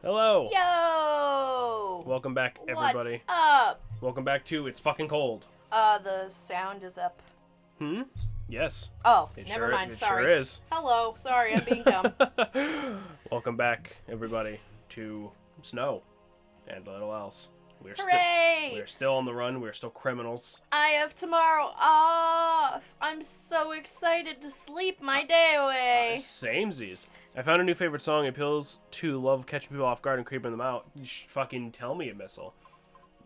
Hello! Yo! Welcome back, everybody. What's up? Welcome back to It's Fucking Cold. The sound is up. Yes. Oh, It never sure, mind, it sorry. sure is. Hello, sorry, I'm being dumb. Welcome back, everybody, to Snow and little else. Hooray! We're still on the run. We're still criminals. I have tomorrow off. I'm so excited to sleep my day away. Samesies. I found a new favorite song. It appeals to love catching people off guard and creeping them out. You should fucking tell me, Missile.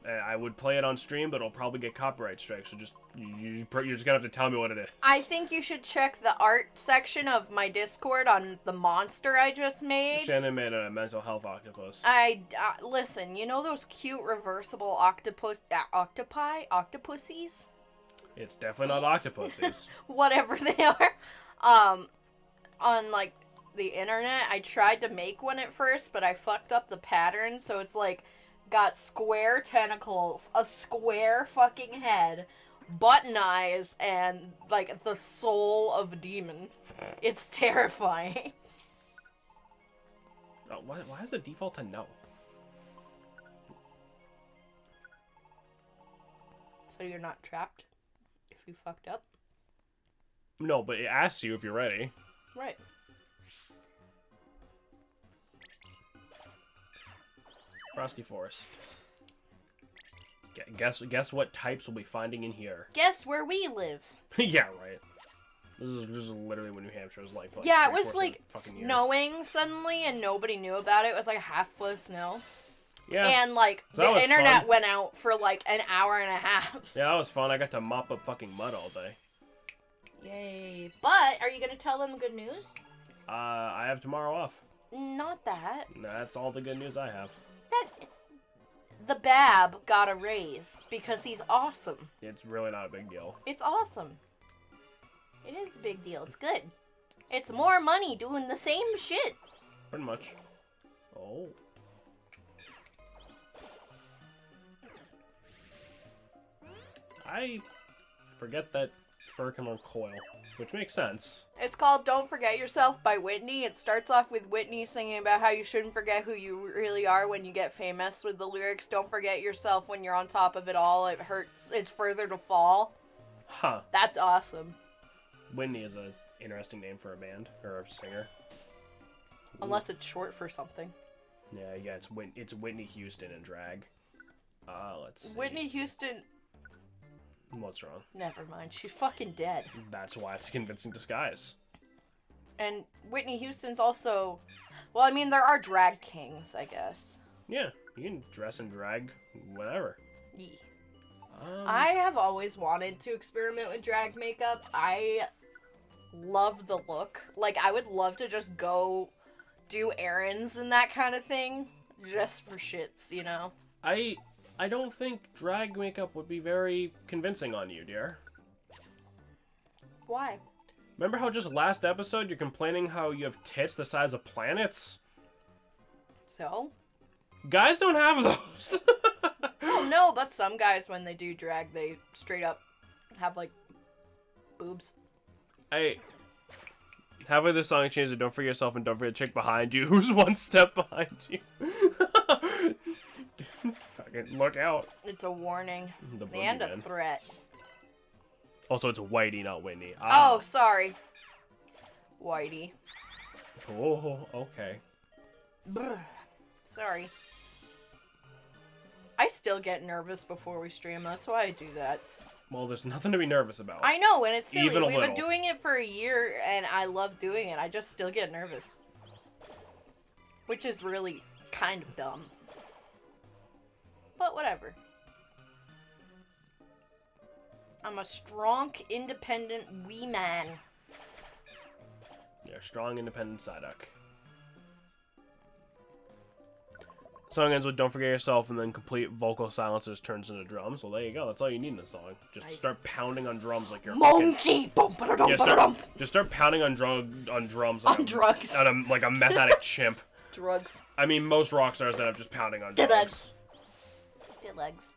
I would play it on stream, but it'll probably get copyright strikes. So you're just gonna have to tell me what it is. I think you should check the art section of my Discord on the monster I just made. Shannon made a mental health octopus. Listen, you know those cute reversible octopuses? It's definitely not octopuses. Whatever they are. On like the internet, I tried to make one at first, but I fucked up the pattern, so it's like got square tentacles, a square fucking head, button eyes, and like the soul of a demon. It's terrifying. Oh, why is the default to no? So you're not trapped if you fucked up? No, but it asks you if you're ready. Right. Frosty Forest. Guess what types we'll be finding in here? Guess where we live. Yeah, right. This is literally what New Hampshire is like. Yeah, it was like snowing suddenly and nobody knew about it. It was like a half foot of snow. Yeah. And like So the internet fun. went out for like an hour and a half. Yeah, that was fun. I got to mop up fucking mud all day. Yay. But are you going to tell them good news? I have tomorrow off. Not that. That's all the good news I have. The Bab got a raise because he's awesome. It's really not a big deal. It's awesome. It is a big deal. It's good. It's more money doing the same shit. Pretty much. Oh. I forget that fur can recoil, which makes sense. It's called Don't Forget Yourself by Whitney. It starts off with Whitney singing about how you shouldn't forget who you really are when you get famous, with the lyrics, don't forget yourself when you're on top of it all. It hurts. It's further to fall. Huh. That's awesome. Whitney is an interesting name for a band, or a singer. Unless it's short for something. Yeah, it's Whitney Houston in drag. Let's see. Whitney Houston... What's wrong? Never mind. She's fucking dead. That's why it's a convincing disguise. And Whitney Houston's also... Well, I mean, there are drag kings, I guess. Yeah, you can dress and drag whatever. Yeah. I have always wanted to experiment with drag makeup. I love the look. Like, I would love to just go do errands and that kind of thing. Just for shits, you know? I don't think drag makeup would be very convincing on you, dear. Why? Remember how just last episode you're complaining how you have tits the size of planets? So? Guys don't have those. Well, no, but some guys, when they do drag, they straight up have, like, boobs. Halfway the song changes to Don't Forget Yourself and Don't Forget the Chick Behind You, who's one step behind you. Fucking look out. It's a warning. The And a boogeyman. threat. Also, it's Whitey, not Whitney. Oh, sorry. Whitey. Oh, okay. Brr. Sorry. I still get nervous before we stream. That's why I do that. Well, there's nothing to be nervous about. I know, and it's silly. Even a We've been little. doing it for a year, and I love doing it. I just still get nervous. Which is really kind of dumb. But whatever. I'm a strong, independent wee man. Yeah, strong, independent Psyduck. Song ends with Don't Forget Yourself, and then complete vocal silences turns into drums. Well, there you go. That's all you need in a song. Just Nice. start pounding on drums like you're Monkey! Bum, ba-da-dum, Yeah, ba-da-dum. just start pounding on drums On drugs. like a meth addict chimp. Drugs. I mean, most rock stars end up just pounding on Dead drugs. legs. Dead legs.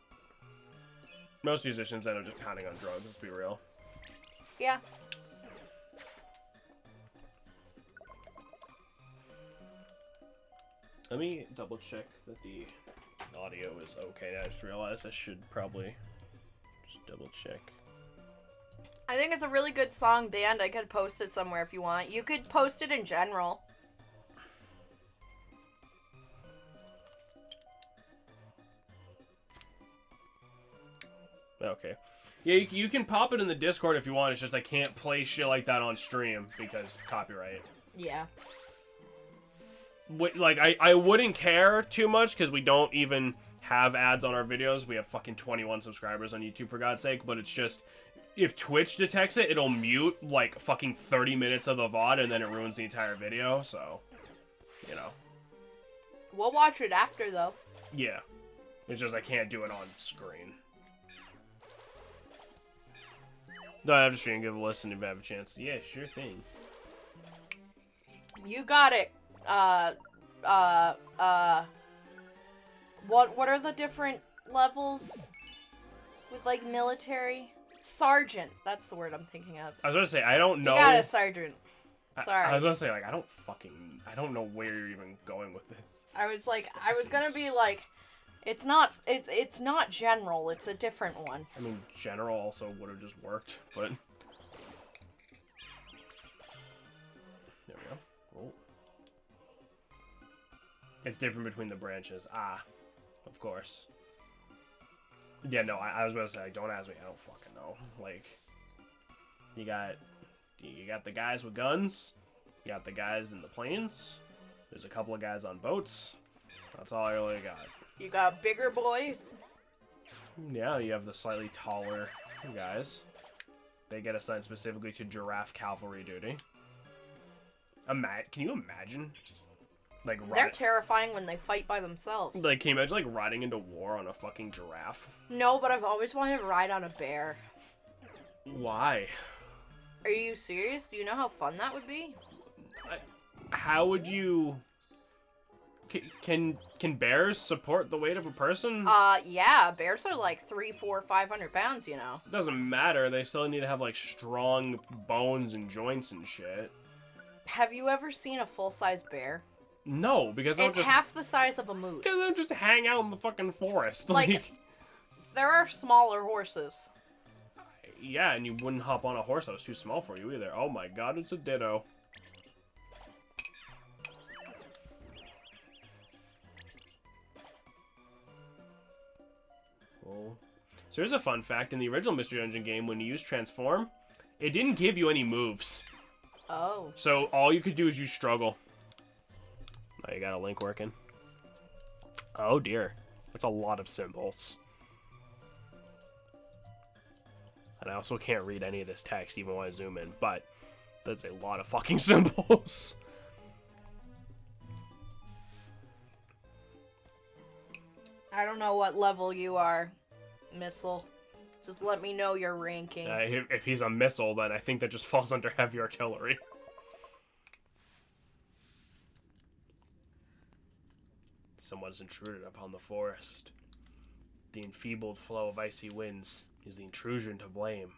Most musicians end up just pounding on drugs, let's be real. Yeah. Let me double check that the audio is okay. I just realized I should probably just double check. I think it's a really good song band. I could post it somewhere if you want. You could post it in general. Okay. Yeah, you can pop it in the Discord if you want. It's just I can't play shit like that on stream because copyright. Yeah. Like, I wouldn't care too much because we don't even have ads on our videos. We have fucking 21 subscribers on YouTube, for God's sake. But it's just, if Twitch detects it, it'll mute, like, fucking 30 minutes of the VOD and then it ruins the entire video. So, you know. We'll watch it after, though. Yeah. It's just I can't do it on screen. No, I'm just gonna give a listen if I have a chance. Yeah, sure thing. You got it. What are the different levels with, like, military? Sergeant. That's the word I'm thinking of. I was gonna say, I don't know. You got a sergeant. Sorry. I was gonna say, like, I don't know where you're even going with this. I was gonna be like, it's not general, it's a different one. I mean, general also would have just worked, but... There we go. Oh. It's different between the branches. Ah, of course. Yeah, no, I was gonna say, like, don't ask me, I don't fucking know. Like, you got the guys with guns, you got the guys in the planes, there's a couple of guys on boats, that's all I really got. You got bigger boys. Yeah, you have the slightly taller guys. They get assigned specifically to giraffe cavalry duty. Can you imagine? Like, they're terrifying when they fight by themselves. Like, can you imagine, like, riding into war on a fucking giraffe? No, but I've always wanted to ride on a bear. Why? Are you serious? Do you know how fun that would be? How would you... Can bears support the weight of a person? Yeah, bears are like 300, 400, 500 pounds, you know. It doesn't matter. They still need to have, like, strong bones and joints and shit. Have you ever seen a full-size bear? No, because it's half the size of a moose. Because they'll just hang out in the fucking forest. Like, there are smaller horses. Yeah, and you wouldn't hop on a horse that was too small for you either. Oh my god, it's a ditto. Oh. So here's a fun fact. In the original Mystery Dungeon game, when you use Transform, it didn't give you any moves. Oh. So all you could do is use Struggle. Oh, you got a link working. Oh dear. That's a lot of symbols. And I also can't read any of this text even when I zoom in, but that's a lot of fucking symbols. I don't know what level you are, Missile. Just let me know your ranking. If he's a missile, then I think that just falls under heavy artillery. Someone has intruded upon the forest. The enfeebled flow of icy winds is the intrusion to blame.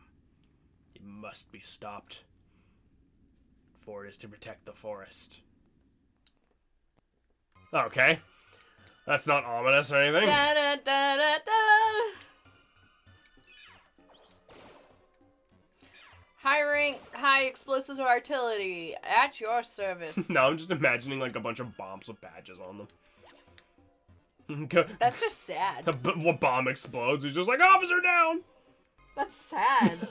It must be stopped, for it is to protect the forest. Okay. That's not ominous or anything. Da, da, da, da, da. High rank, high explosive artillery at your service. No, I'm just imagining like a bunch of bombs with badges on them. That's just sad. The bomb explodes. He's just like, officer down! That's sad.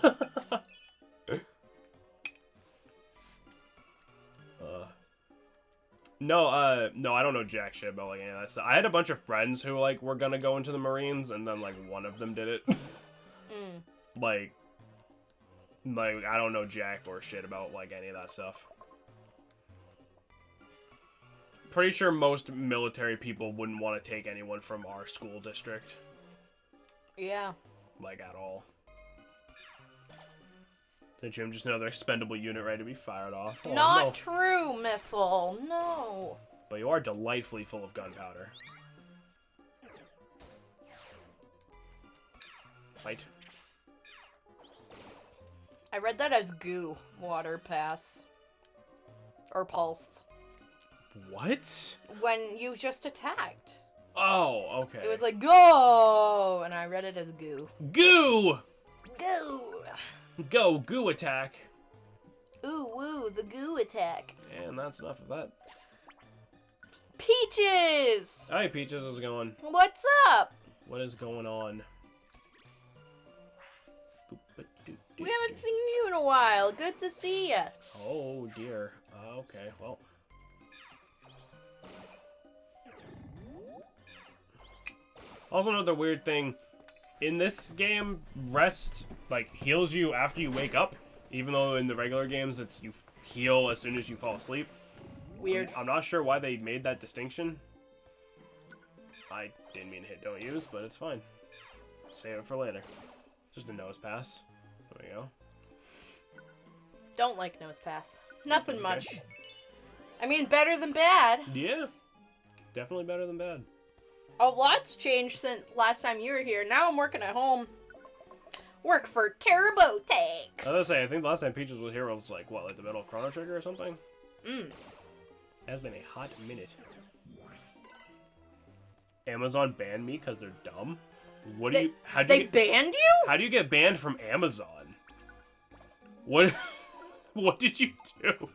No, I don't know jack shit about like any of that stuff. I had a bunch of friends who like were gonna go into the Marines, and then like one of them did it. Like I don't know jack or shit about like any of that stuff. Pretty sure most military people wouldn't want to take anyone from our school district. Yeah. Like, at all. Did you just another expendable unit ready to be fired off? Oh, Not true, Missile. No. But you are delightfully full of gunpowder. Fight. I read that as goo. Water pass. Or pulse. What? When you just attacked. Oh, okay. It was like, go! And I read it as goo. Goo! Goo! Go, goo attack. Ooh, woo, the goo attack. And that's enough of that. Peaches! Hi, Peaches. How's it going? What's up? What is going on? We haven't seen you in a while. Good to see ya. Oh, dear. Okay, well. Also, another weird thing. In this game, rest, like, heals you after you wake up. Even though in the regular games, it's you heal as soon as you fall asleep. Weird. I'm not sure why they made that distinction. I didn't mean to hit don't use, but it's fine. Save it for later. Just a nose pass. There we go. Don't like nose pass. Nothing Okay. much. I mean, better than bad. Yeah. Definitely better than bad. A lot's changed since last time you were here. Now I'm working at home. Work for Turbo Tanks. I was gonna say, I think the last time Peaches was here was like, what, like the Metal Chrono Trigger or something? Has been a hot minute. Amazon banned me because they're dumb? What do you... They banned you? How do you get banned from Amazon? What... What did you do?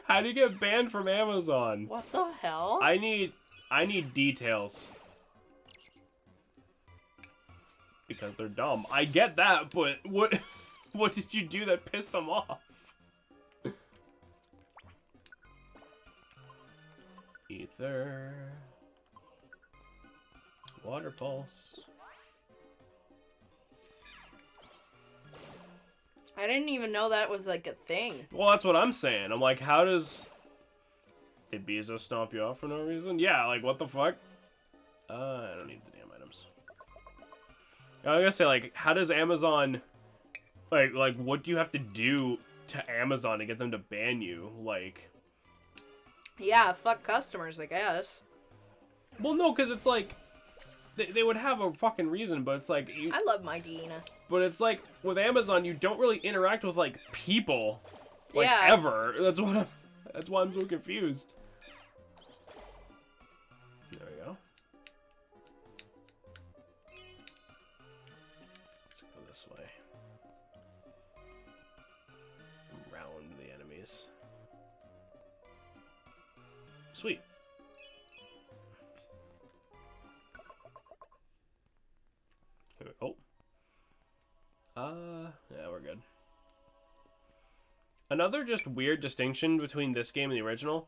How do you get banned from Amazon? What the hell? I need details. Because they're dumb. I get that, but what what did you do that pissed them off? Ether. Water pulse. I didn't even know that was like a thing. Well, that's what I'm saying. I'm like, how does... Did Bezo stomp you off for no reason? Yeah, like, what the fuck? I don't need the damn items. I was gonna say, like, how does Amazon... Like, what do you have to do to Amazon to get them to ban you? Like... Yeah, fuck customers, I guess. Well, no, because it's like... They would have a fucking reason, but it's like... I love my Dina. But it's like, with Amazon, you don't really interact with, like, people. Like, Yeah. ever. That's why I'm so confused. There we go. Let's go this way. Around the enemies. Sweet. Oh. Yeah, we're good. Another just weird distinction between this game and the original.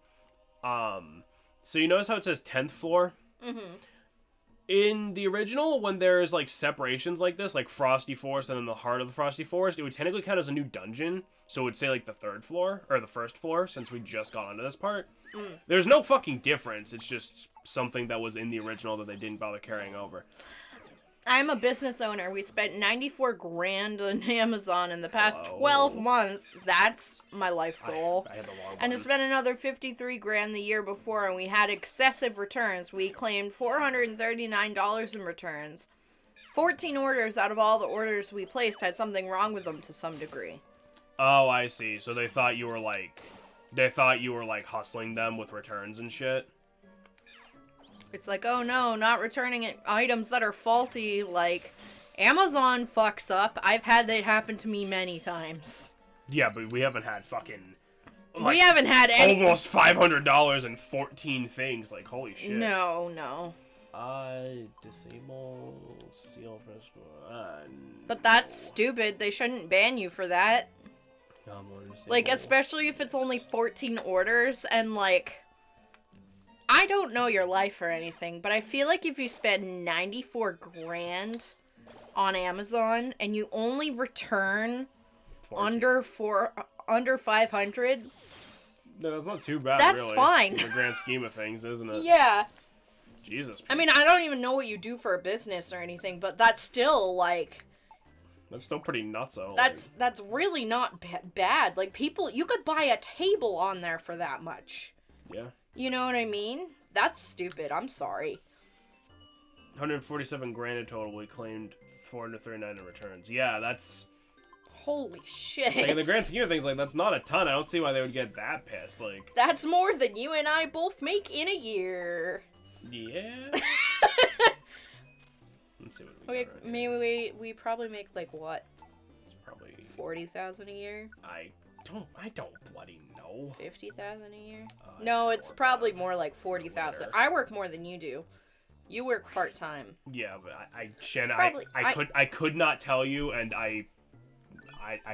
So you notice how it says 10th floor? Mm-hmm. In the original, when there's, like, separations like this, like Frosty Forest and then the heart of the Frosty Forest, it would technically count as a new dungeon. So it would say, like, the 3rd floor, or the 1st floor, since we just got onto this part. There's no fucking difference. It's just something that was in the original that they didn't bother carrying over. I'm a business owner. We spent 94 grand on Amazon in the past 12 months. That's my life goal. I had the wrong And button. to spend another 53 grand the year before, and we had excessive returns. We claimed $439 in returns. 14 orders out of all the orders we placed had something wrong with them to some degree. Oh, I see. So they thought you were like hustling them with returns and shit. It's like, oh no, not returning items that are faulty. Like, Amazon fucks up. I've had that happen to me many times. Yeah, but we haven't had fucking... we haven't had any... Almost $500 and 14 things. Like, holy shit. No, no. Disable seal for... But that's stupid. They shouldn't ban you for that. Like, especially if it's only 14 orders and, like... I don't know your life or anything, but I feel like if you spend 94 grand on Amazon and you only return 14. under 500, No, that's not too bad, that's really. fine. In the grand scheme of things, isn't it? Yeah. Jesus. I mean, I don't even know what you do for a business or anything, but that's still, like... That's still pretty nutso. That's really not bad. Like, people... You could buy a table on there for that much. Yeah. You know what I mean? That's stupid. I'm sorry. 147 grand in total. We claimed 439 in returns. Yeah, that's... Holy shit. Like, in the grand scheme of things, like, that's not a ton. I don't see why they would get that pissed. Like, That's more than you and I both make in a year. yeah. Let's see what we Okay, got right here. maybe we probably make like what? It's probably 40,000 a year? I don't bloody know. 50,000 a year? I No, don't it's work probably out. more like 40,000. Later. I work more than you do. You work part-time. Yeah, but Shen, Probably- I could not tell you, and I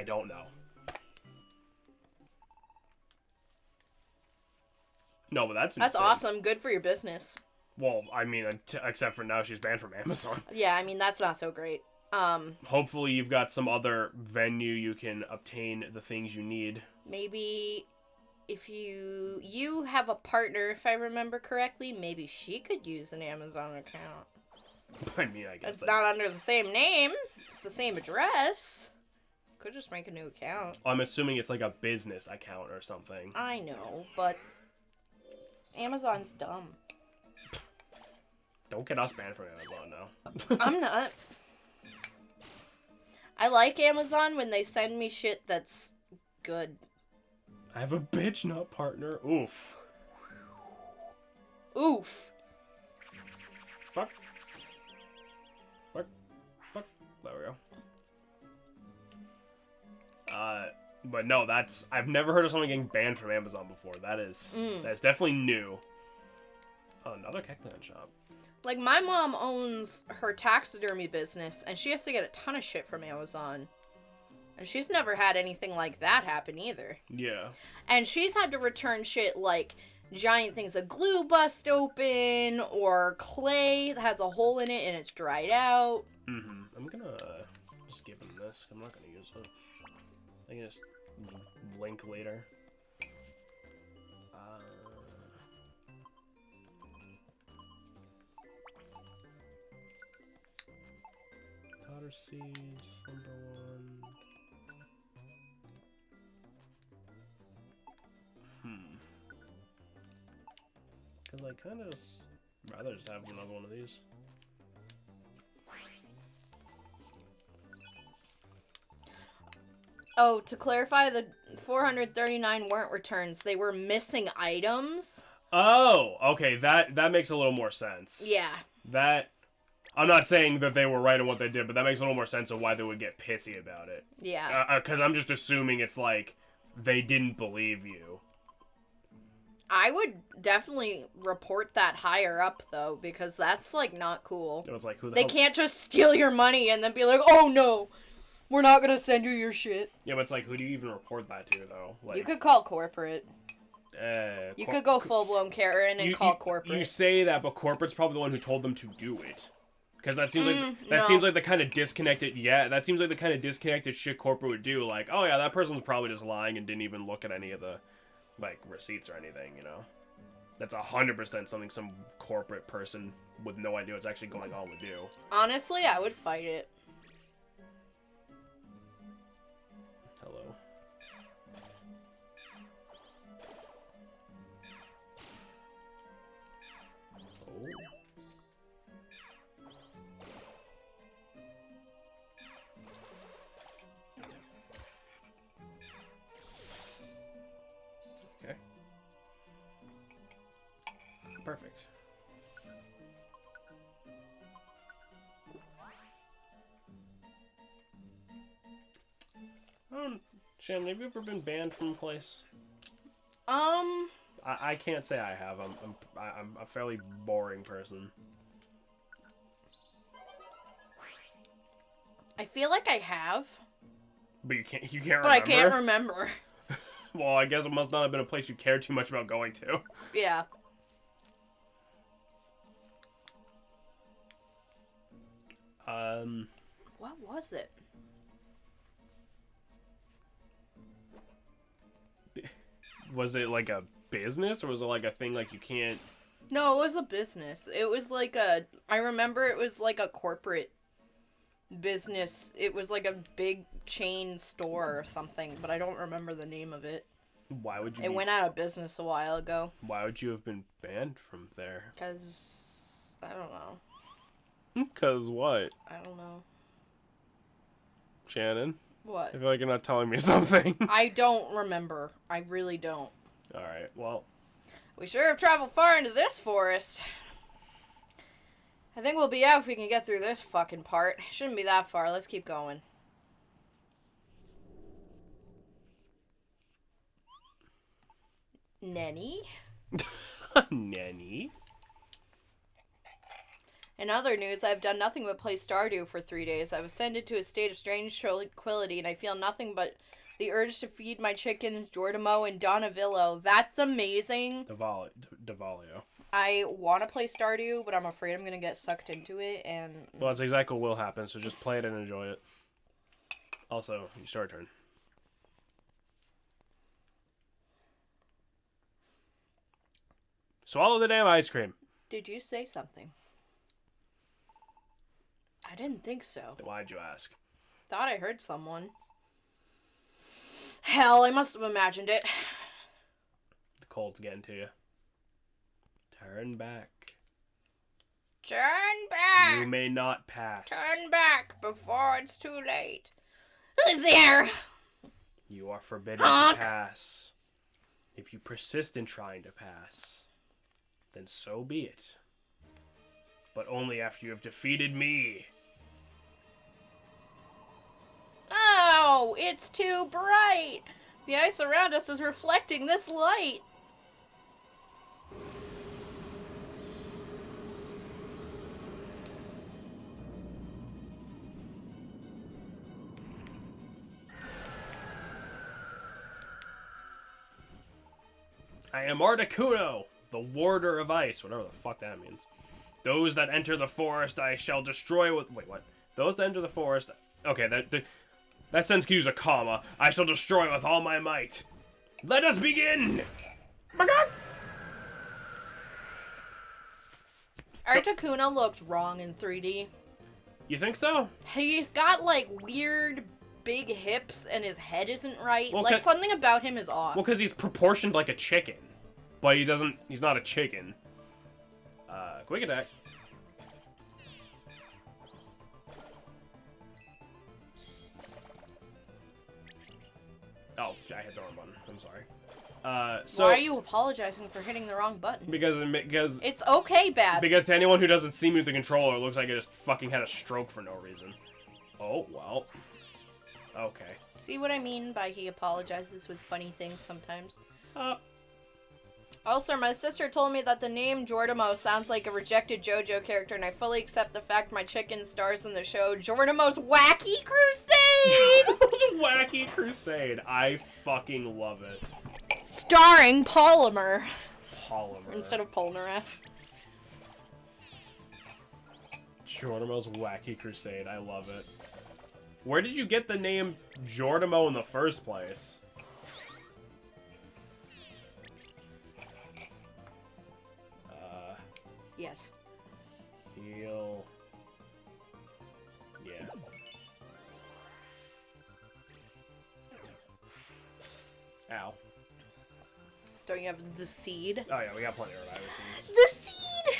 don't know. No, but that's That's insane. awesome. Good for your business. Well, I mean, except for now she's banned from Amazon. Yeah, I mean, that's not so great. Hopefully you've got some other venue you can obtain the things you need. Maybe if you have a partner, if I remember correctly, maybe she could use an Amazon account. I mean, I guess It's not under the same name. It's the same address. Could just make a new account. I'm assuming it's like a business account or something. I know, but Amazon's dumb. Don't get us banned from Amazon now. I'm not. I like Amazon when they send me shit that's good. I have a bitch nut partner. Oof. Oof. Fuck. Fuck. Fuck. There we go. But no, I've never heard of someone getting banned from Amazon before. That's definitely new. Oh, another Kecleon shop. Like, my mom owns her taxidermy business, and she has to get a ton of shit from Amazon. And she's never had anything like that happen either. Yeah. And she's had to return shit like giant things of glue bust open, or clay that has a hole in it and it's dried out. Mm-hmm. I'm gonna just give him this. I'm not gonna use it. I can just link later. Powder seeds, number 1. Cause I kind of rather just have another one of these. Oh, to clarify, the 439 weren't returns. They were missing items. Oh, okay, that makes a little more sense. Yeah. That, I'm not saying that they were right in what they did, but that makes a little more sense of why they would get pissy about it. Yeah. Because I'm just assuming it's like, they didn't believe you. I would definitely report that higher up, though, because that's, like, not cool. It was like, who the They hell? can't just steal your money and then be like, oh, no, we're not gonna send you your shit. Yeah, but it's like, who do you even report that to, though? Like, You could call corporate. You cor- could go full-blown Karen and call corporate. You say that, but corporate's probably the one who told them to do it. Because that seems no. seems like the kind of disconnected. Yeah, that seems like the kind of disconnected shit corporate would do. Like, oh yeah, that person's probably just lying and didn't even look at any of the, like, receipts or anything. You know, that's 100% something some corporate person with no idea what's actually going on would do. Honestly, I would fight it. Hello. Oh. Okay. Perfect. Shannon, have you ever been banned from a place? I can't say I have. I'm a fairly boring person. I feel like I have, But you can't remember. but I can't remember. Well, I guess it must not have been a place you cared too much about going to. Yeah. What was it? Was it like a business, or was it like a thing like you can't? No, it was a business. It was like I remember it was like a corporate business. It was like a big chain store or something, but I don't remember the name of it. Why would you? It went out of business a while ago. Why would you have been banned from there? Because, I don't know. Cause what? I don't know. Shannon? What? I feel like you're not telling me something. I don't remember. I really don't. Alright, well. We sure have traveled far into this forest. I think we'll be out if we can get through this fucking part. It shouldn't be that far. Let's keep going. Nenny? Nanny? In other news, I've done nothing but play Stardew for 3 days. I've ascended to a state of strange tranquility, and I feel nothing but the urge to feed my chickens, Jordamo and Donavillo. That's amazing. Devalio. I want to play Stardew, but I'm afraid I'm going to get sucked into it, and... Well, that's exactly what will happen, so just play it and enjoy it. Also, it's your turn. Swallow the damn ice cream. Did you say something? I didn't think so. Then why'd you ask? Thought I heard someone. Hell, I must have imagined it. The cold's getting to you. Turn back. Turn back! You may not pass. Turn back before it's too late. Who's there? You are forbidden Honk. to pass. If you persist in trying to pass, then so be it. But only after you have defeated me. Oh, it's too bright. The ice around us is reflecting this light. I am Articuno, the warder of ice, whatever the fuck that means. Those that enter the forest I shall destroy with... Wait, what? Those that enter the forest... Okay, that sentence can use a comma. I shall destroy with all my might. Let us begin! Articuno looks wrong in 3D. You think so? He's got, like, weird big hips and his head isn't right. Well, Like, something about him is off. Well, because he's proportioned like a chicken. But he's not a chicken. Quick attack. Oh, I hit the wrong button. I'm sorry. So why are you apologizing for hitting the wrong button? Because It's okay, Bab. Because to anyone who doesn't see me with the controller, it looks like I just fucking had a stroke for no reason. Oh, well. Okay. See what I mean by he apologizes with funny things sometimes? Uh, Also, my sister told me that the name Jordamo sounds like a rejected JoJo character, and I fully accept the fact my chicken stars in the show Jordamo's Wacky Crusade! Jordamo's Wacky Crusade. I fucking love it. Starring Polymer. Polymer. Instead of Polnareff. Jordamo's Wacky Crusade. I love it. Where did you get the name Jordamo in the first place? Yes. Heal. Yeah. Ow. Don't you have the seed? Oh yeah, we got plenty of revival seeds. The seed!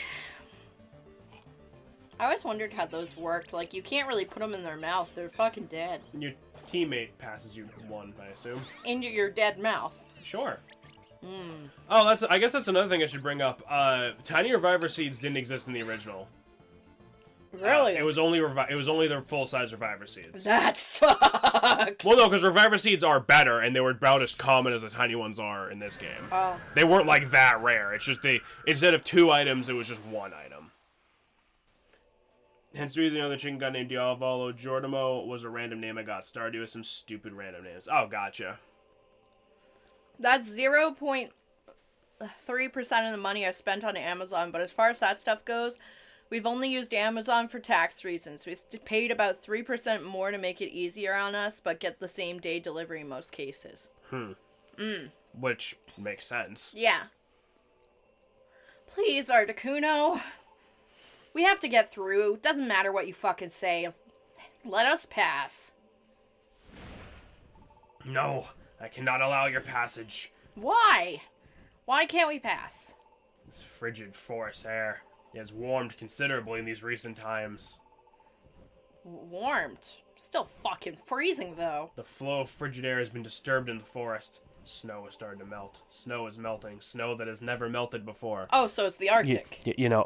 I always wondered how those worked. Like, you can't really put them in their mouth. They're fucking dead. Your teammate passes you one, I assume. Into your dead mouth. Sure. Hmm. Oh, I guess that's another thing I should bring up. Tiny Reviver Seeds didn't exist in the original. Really? It was only their full-size Reviver Seeds. That sucks. Well, no, because Reviver Seeds are better, and they were about as common as the tiny ones are in this game. Oh. They weren't, like, that rare. It's just instead of 2 items, it was just 1 item. Hence the reason the other chicken got named Diavolo. Jordamo was a random name I got. Stardew with some stupid random names. Oh, gotcha. That's 0.3% of the money I spent on Amazon, but as far as that stuff goes, we've only used Amazon for tax reasons. We paid about 3% more to make it easier on us, but get the same day delivery in most cases. Which makes sense. Yeah. Please, Articuno. We have to get through. Doesn't matter what you fucking say. Let us pass. No, I cannot allow your passage. Why? Why can't we pass? This frigid forest air has warmed considerably in these recent times. Warmed. Still fucking freezing, though. The flow of frigid air has been disturbed in the forest. Snow is starting to melt. Snow is melting. Snow that has never melted before. Oh, so it's the Arctic. You know,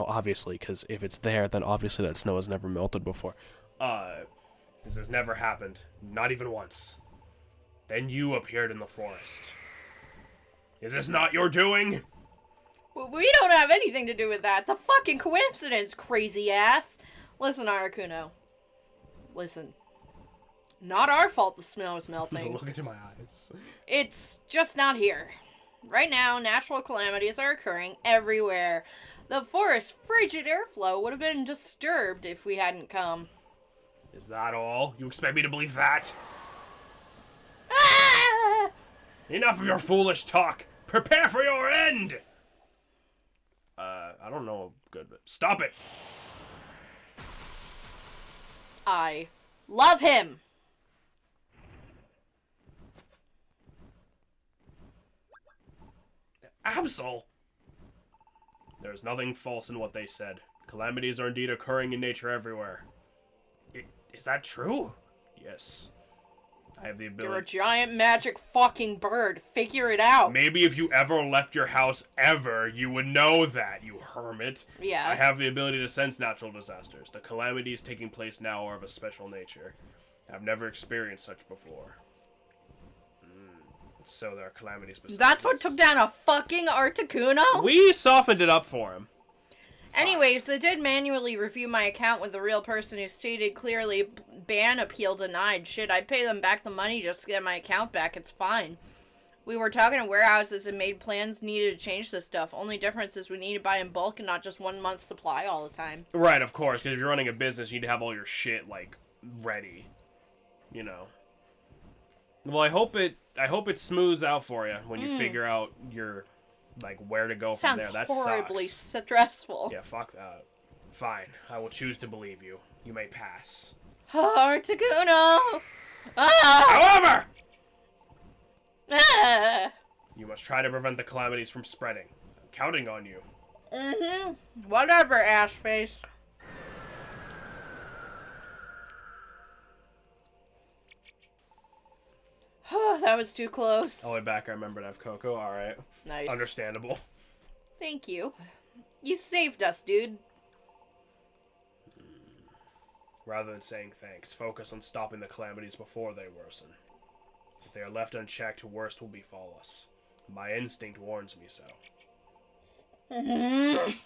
obviously, because if it's there, then obviously that snow has never melted before. This has never happened. Not even once. Then you appeared in the forest. Is this not your doing? Well, we don't have anything to do with that. It's a fucking coincidence, crazy ass. Listen, Articuno. Listen. Not our fault the snow is melting. Look into my eyes. It's just not here. Right now, natural calamities are occurring everywhere. The forest's frigid airflow would have been disturbed if we hadn't come. Is that all? You expect me to believe that? Ah! Enough of your foolish talk. Prepare for your end! I don't know. Good, but stop it. I love him. Absol! There's nothing false in what they said. Calamities are indeed occurring in nature everywhere. Is that true? Yes. I have the ability. You're a giant magic fucking bird. Figure it out. Maybe if you ever left your house ever, you would know that, you hermit. Yeah. I have the ability to sense natural disasters. The calamities taking place now are of a special nature. I've never experienced such before. So there are calamities besides That's what this. took down a fucking Articuno? We softened it up for him. Anyways, they did manually review my account with the real person who stated clearly, ban appeal denied. Shit, I'd pay them back the money just to get my account back. It's fine. We were talking to warehouses and made plans needed to change this stuff. Only difference is we need to buy in bulk and not just 1 month's supply all the time. Right, of course, because if you're running a business, you need to have all your shit, like, ready. You know. Well, I hope it smooths out for you when you figure out your, like, where to go from there. That horribly sucks. stressful. Yeah, fuck that. Fine, I will choose to believe you. You may pass. Articuno! Ah! However, Ah! you must try to prevent the calamities from spreading. I'm counting on you. Mm-hmm. Whatever, ass face. That was too close. All the way back, I remembered I have Coco. Alright. Nice. Understandable. Thank you. You saved us, dude. Rather than saying thanks, focus on stopping the calamities before they worsen. If they are left unchecked, worse will befall us. My instinct warns me so. I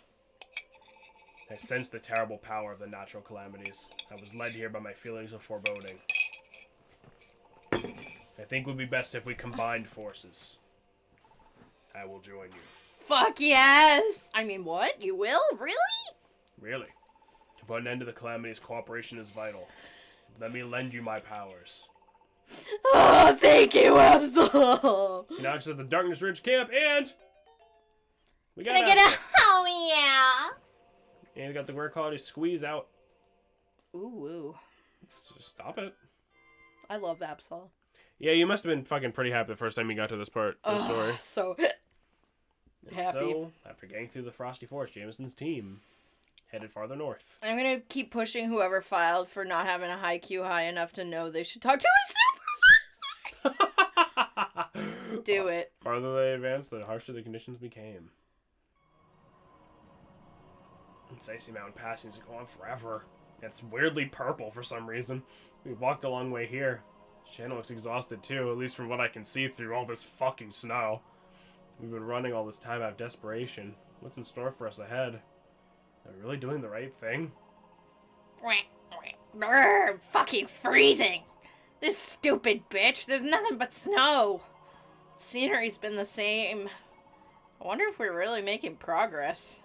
sense the terrible power of the natural calamities. I was led here by my feelings of foreboding. I think it would be best if we combined forces. I will join you. Fuck yes! I mean, what? You will? Really? Really? To put an end to the calamities, cooperation is vital. Let me lend you my powers. Oh, thank you, Absol! You can access the Darkness Ridge camp, and we got Can I get a oh yeah? And we got the rare quality squeeze out. Ooh. Just stop it. I love Absol. Yeah, you must have been fucking pretty happy the first time you got to this part of the story. So And happy. So, after getting through the Frosty Forest, Jameson's team headed farther north. I'm gonna keep pushing whoever filed for not having a high Q high enough to know they should talk to a supervisor. Do it. Farther they advanced, the harsher the conditions became. This icy mountain passing is going on forever. It's weirdly purple for some reason. We've walked a long way here. Shannon looks exhausted too, at least from what I can see through all this fucking snow. We've been running all this time out of desperation. What's in store for us ahead? Are we really doing the right thing? Brr, fucking freezing. This stupid bitch. There's nothing but snow. Scenery's been the same. I wonder if we're really making progress.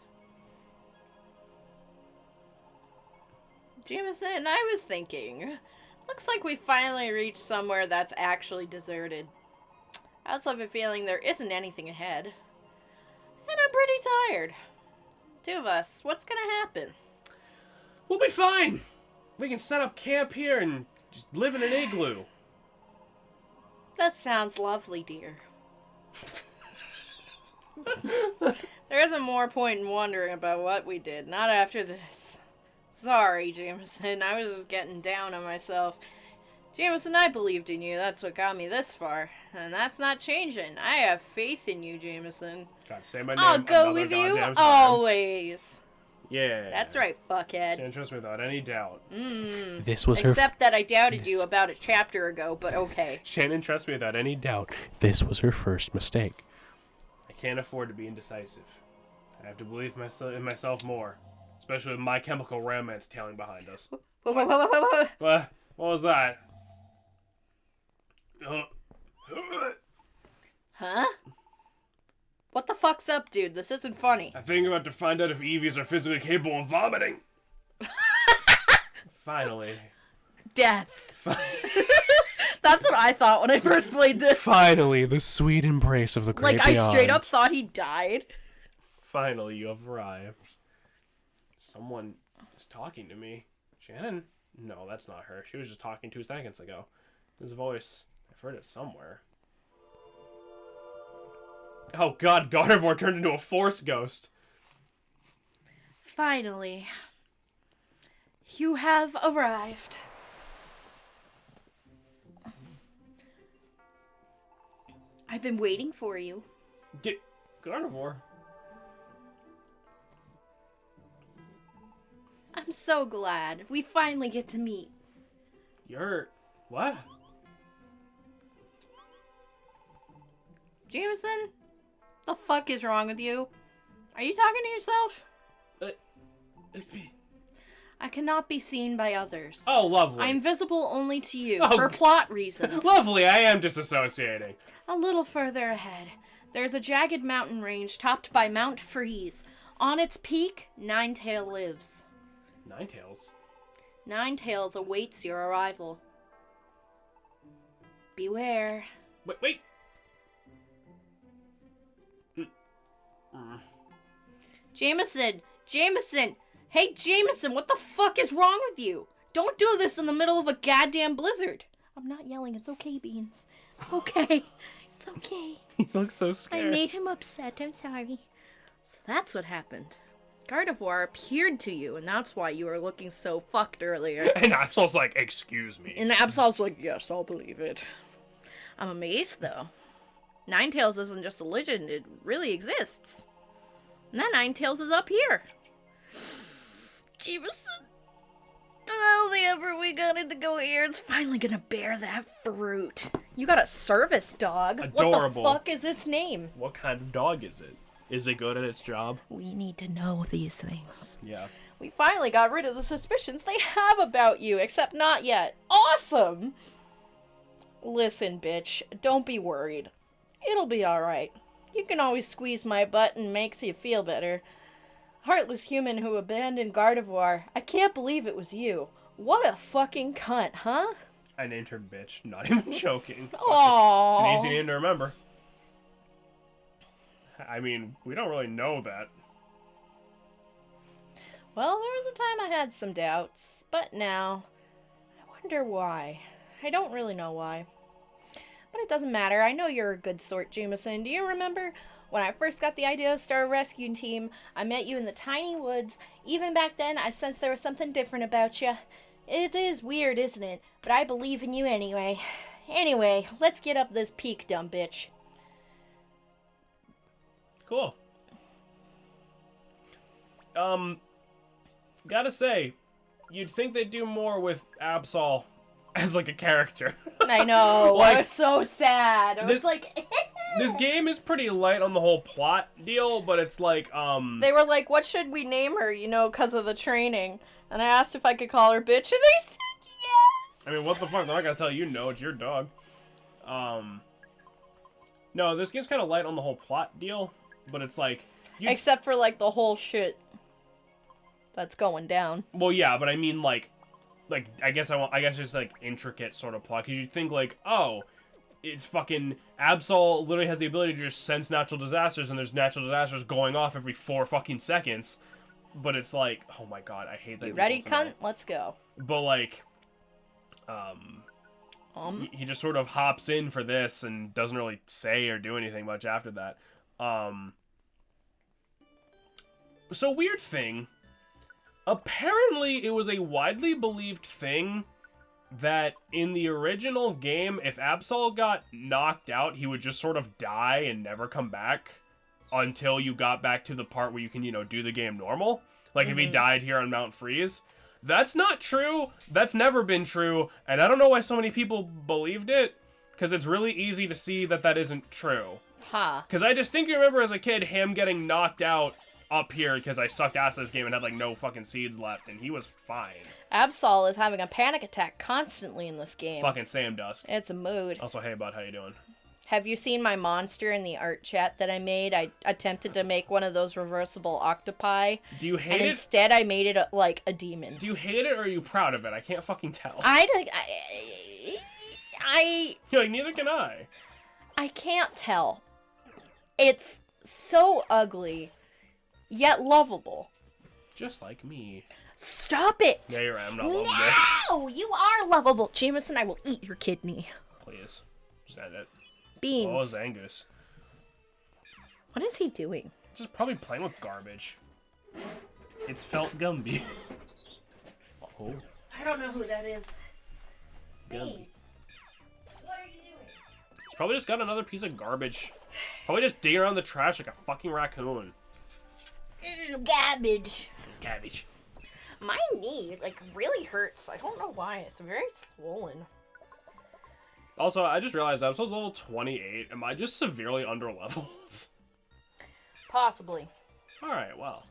Jameson, I was thinking. Looks like we finally reached somewhere that's actually deserted. I also have a feeling there isn't anything ahead. And I'm pretty tired. Two of us. What's gonna happen? We'll be fine! We can set up camp here and just live in an igloo. That sounds lovely, dear. There isn't more point in wondering about what we did. Not after this. Sorry, Jameson. I was just getting down on myself. Jameson, I believed in you. That's what got me this far. And that's not changing. I have faith in you, Jameson. God, say my name. I'll go with you time. always. Yeah. That's right, fuckhead. She didn't trust me without any doubt. This was Except that I doubted you about a chapter ago, but okay. Shannon trusts me without any doubt. This was her first mistake. I can't afford to be indecisive. I have to believe in myself more. Especially with My Chemical Romance tailing behind us. What was that? Huh? What the fuck's up, dude? This isn't funny. I think I'm about to find out if Eevees are physically capable of vomiting. Finally. Death. That's what I thought when I first played this. Finally, the sweet embrace of the great Like, beyond. I straight up thought he died. Finally, you have arrived. Someone is talking to me. Shannon? No, that's not her. She was just talking 2 seconds ago. This voice. I've heard it somewhere. Oh god, Gardevoir turned into a Force Ghost. Finally. You have arrived. I've been waiting for you. Gardevoir? I'm so glad. We finally get to meet. You're... what? Jameson? The fuck is wrong with you? Are you talking to yourself? I cannot be seen by others. Oh, lovely. I'm visible only to you, Oh, for plot reasons. Lovely, I am disassociating. A little further ahead, there's a jagged mountain range topped by Mount Freeze. On its peak, Ninetail lives. Ninetales? Ninetales awaits your arrival. Beware. Wait. Jameson! Jameson! Hey, Jameson, what the fuck is wrong with you? Don't do this in the middle of a goddamn blizzard. I'm not yelling. It's okay, Beans. Okay. It's okay. He looks so scared. I made him upset. I'm sorry. So that's what happened. Gardevoir appeared to you, and that's why you were looking so fucked earlier. And Absol's like, excuse me. And Absol's like, yes, I'll believe it. I'm amazed, though. Ninetales isn't just a legend. It really exists. And that Ninetales is up here. Jameson. Oh, the effort we got in to go here, it's finally gonna bear that fruit. You got a service dog. Adorable. What the fuck is its name? What kind of dog is it? Is it good at its job? We need to know these things. Yeah. We finally got rid of the suspicions they have about you, except not yet. Awesome! Listen, bitch, don't be worried. It'll be alright. You can always squeeze my butt and makes you feel better. Heartless human who abandoned Gardevoir. I can't believe it was you. What a fucking cunt, huh? I named her bitch. Not even joking. Aww. It's an easy name to remember. I mean, we don't really know that. Well, there was a time I had some doubts, but now, I wonder why. I don't really know why. But it doesn't matter. I know you're a good sort, Jameson. Do you remember when I first got the idea to start a rescue team? I met you in the tiny woods. Even back then, I sensed there was something different about you. It is weird, isn't it? But I believe in you anyway. Anyway, let's get up this peak, dumb bitch. Cool. Gotta say, you'd think they'd do more with Absol as like a character. I know. Like, I was so sad. I was like... This game is pretty light on the whole plot deal, but it's like, They were like, what should we name her, you know, because of the training? And I asked if I could call her bitch, and they said yes! I mean, what the fuck? They're not gonna tell you no, it's your dog. No, this game's kind of light on the whole plot deal, but it's like... Except for, like, the whole shit that's going down. Well, yeah, but I mean, like, I guess just, like, intricate sort of plot, because you'd think, like, oh, it's fucking... Absol literally has the ability to just sense natural disasters, and there's natural disasters going off every 4 fucking seconds. But it's like, oh my god, I hate that. You ready, cunt? Let's go. But, like, he just sort of hops in for this and doesn't really say or do anything much after that. So, weird thing. Apparently, it was a widely believed thing that in the original game, if Absol got knocked out, he would just sort of die and never come back until you got back to the part where you can, do the game normal. Like, if he died here on Mount Freeze. That's not true. That's never been true. And I don't know why so many people believed it, because it's really easy to see that that isn't true. Huh. Because I distinctly remember as a kid him getting knocked out up here because I sucked ass this game and had, like, no fucking seeds left, and he was fine. Absol is having a panic attack constantly in this game. Fucking Sam Dust. It's a mood. Also, hey, bud, how you doing? Have you seen my monster in the art chat that I made? I attempted to make one of those reversible octopi. Do you hate and it? instead I made it like a demon. Do you hate it or are you proud of it? I can't fucking tell. You're like, neither can I. I can't tell. It's so ugly, yet lovable. Just like me. Stop it! Yeah, you're right. I'm not lovable. No! You are lovable, Jameson. I will eat your kidney. Please. Just end it. Beans. Oh, Zangus. What is he doing? Just probably playing with garbage. It's felt Gumby. Oh. I don't know who that is. Gumby. What are you doing? He's probably just got another piece of garbage. Probably just digging around the trash like a fucking raccoon. Garbage. Cabbage. My knee, really hurts. I don't know why. It's very swollen. Also, I just realized I was level 28. Am I just severely under levels? Possibly. Alright, well.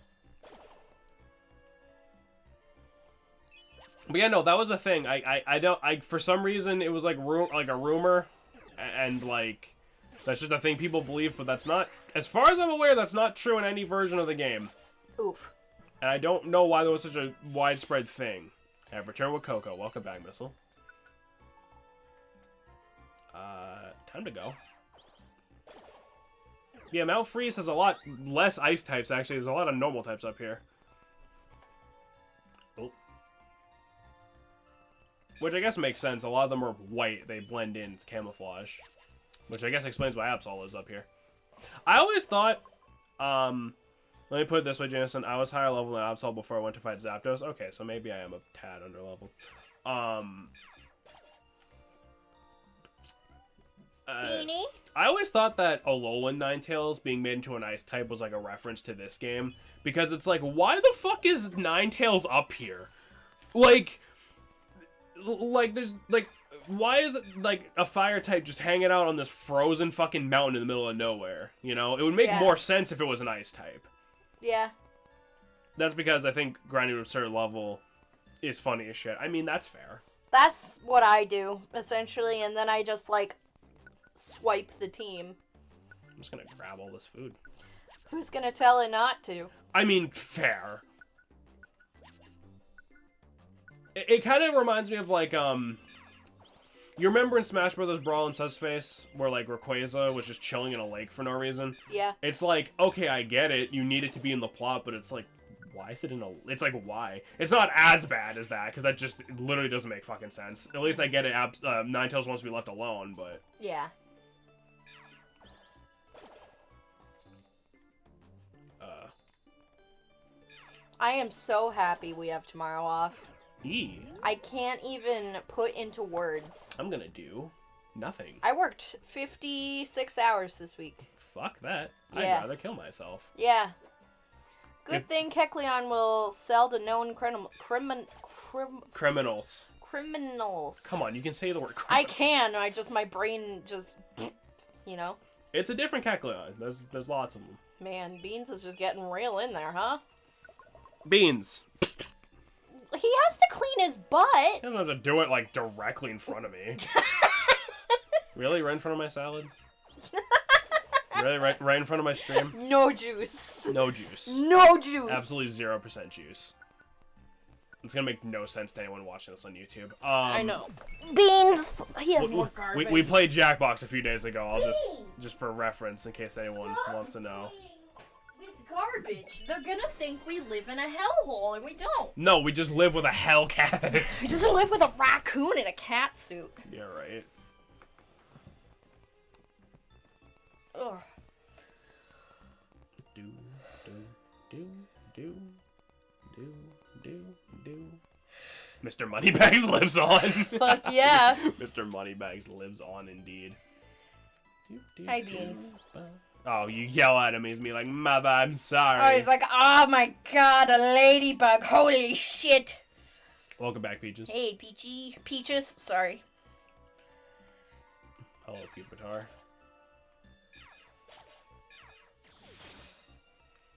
But yeah, no, that was a thing. I for some reason, it was like a rumor. And, like, that's just a thing people believe, but that's not, as far as I'm aware, that's not true in any version of the game. Oof. And I don't know why there was such a widespread thing. I've returned with Coco. Welcome back, Missile. Time to go. Yeah, Mount Freeze has a lot less ice types, actually. There's a lot of normal types up here. Oh. Which I guess makes sense. A lot of them are white. They blend in. It's camouflage. Which I guess explains why Absol is up here. I always thought, let me put it this way, Jameson. I was higher level than Absol before I went to fight Zapdos. Okay, so maybe I am a tad under level. Beanie? I always thought that Alolan Ninetales being made into an ice type was like a reference to this game. Because it's like, why the fuck is Ninetales up here? Like, there's, like, why is it, like, a fire type just hanging out on this frozen fucking mountain in the middle of nowhere? You know? It would make more sense if it was an ice type. Yeah. That's because I think grinding to a certain level is funny as shit. I mean, that's fair. That's what I do, essentially, and then I just, swipe the team. I'm just gonna grab all this food. Who's gonna tell it not to? I mean, fair. It kind of reminds me of, like, you remember in Smash Bros. Brawl in Subspace, where, like, Rayquaza was just chilling in a lake for no reason? Yeah. It's like, okay, I get it, you need it to be in the plot, but it's like, why is it in a... It's like, why? It's not as bad as that, because that just literally doesn't make fucking sense. At least I get it, Ninetales wants to be left alone, but... Yeah. I am so happy we have tomorrow off. I can't even put into words. I'm gonna do nothing. I worked 56 hours this week. Fuck that. Yeah. I'd rather kill myself. Yeah. Good thing Kecleon will sell to known Criminals. Criminals. Come on, you can say the word I criminal. can. My brain just, you know. It's a different Kecleon. There's lots of them. Man, Beans is just getting real in there, huh? Beans. He has to clean his butt. He doesn't have to do it, like, directly in front of me. Really? Right in front of my salad? Really? Right in front of my stream? No juice. No juice. No juice. Absolutely 0% juice. It's gonna make no sense to anyone watching this on YouTube. I know. Beans! He has more garbage. We played Jackbox a few days ago. I'll just for reference, in case anyone wants to know. With garbage. They're gonna think we live in a hellhole, and we don't. No, we just live with a Hellcat. He doesn't live with a raccoon in a cat suit. Yeah, right. Ugh. Do, do, do, do, do, do, do. Mr. Moneybags lives on. Fuck yeah. Mr. Moneybags lives on indeed. Hi, Beans. Oh, you yell at him. He's me like, mother, I'm sorry. Oh, he's like, oh my god, a ladybug. Holy shit. Welcome back, Peaches. Hey, Peachy. Peaches. Sorry. Hello, Pupitar.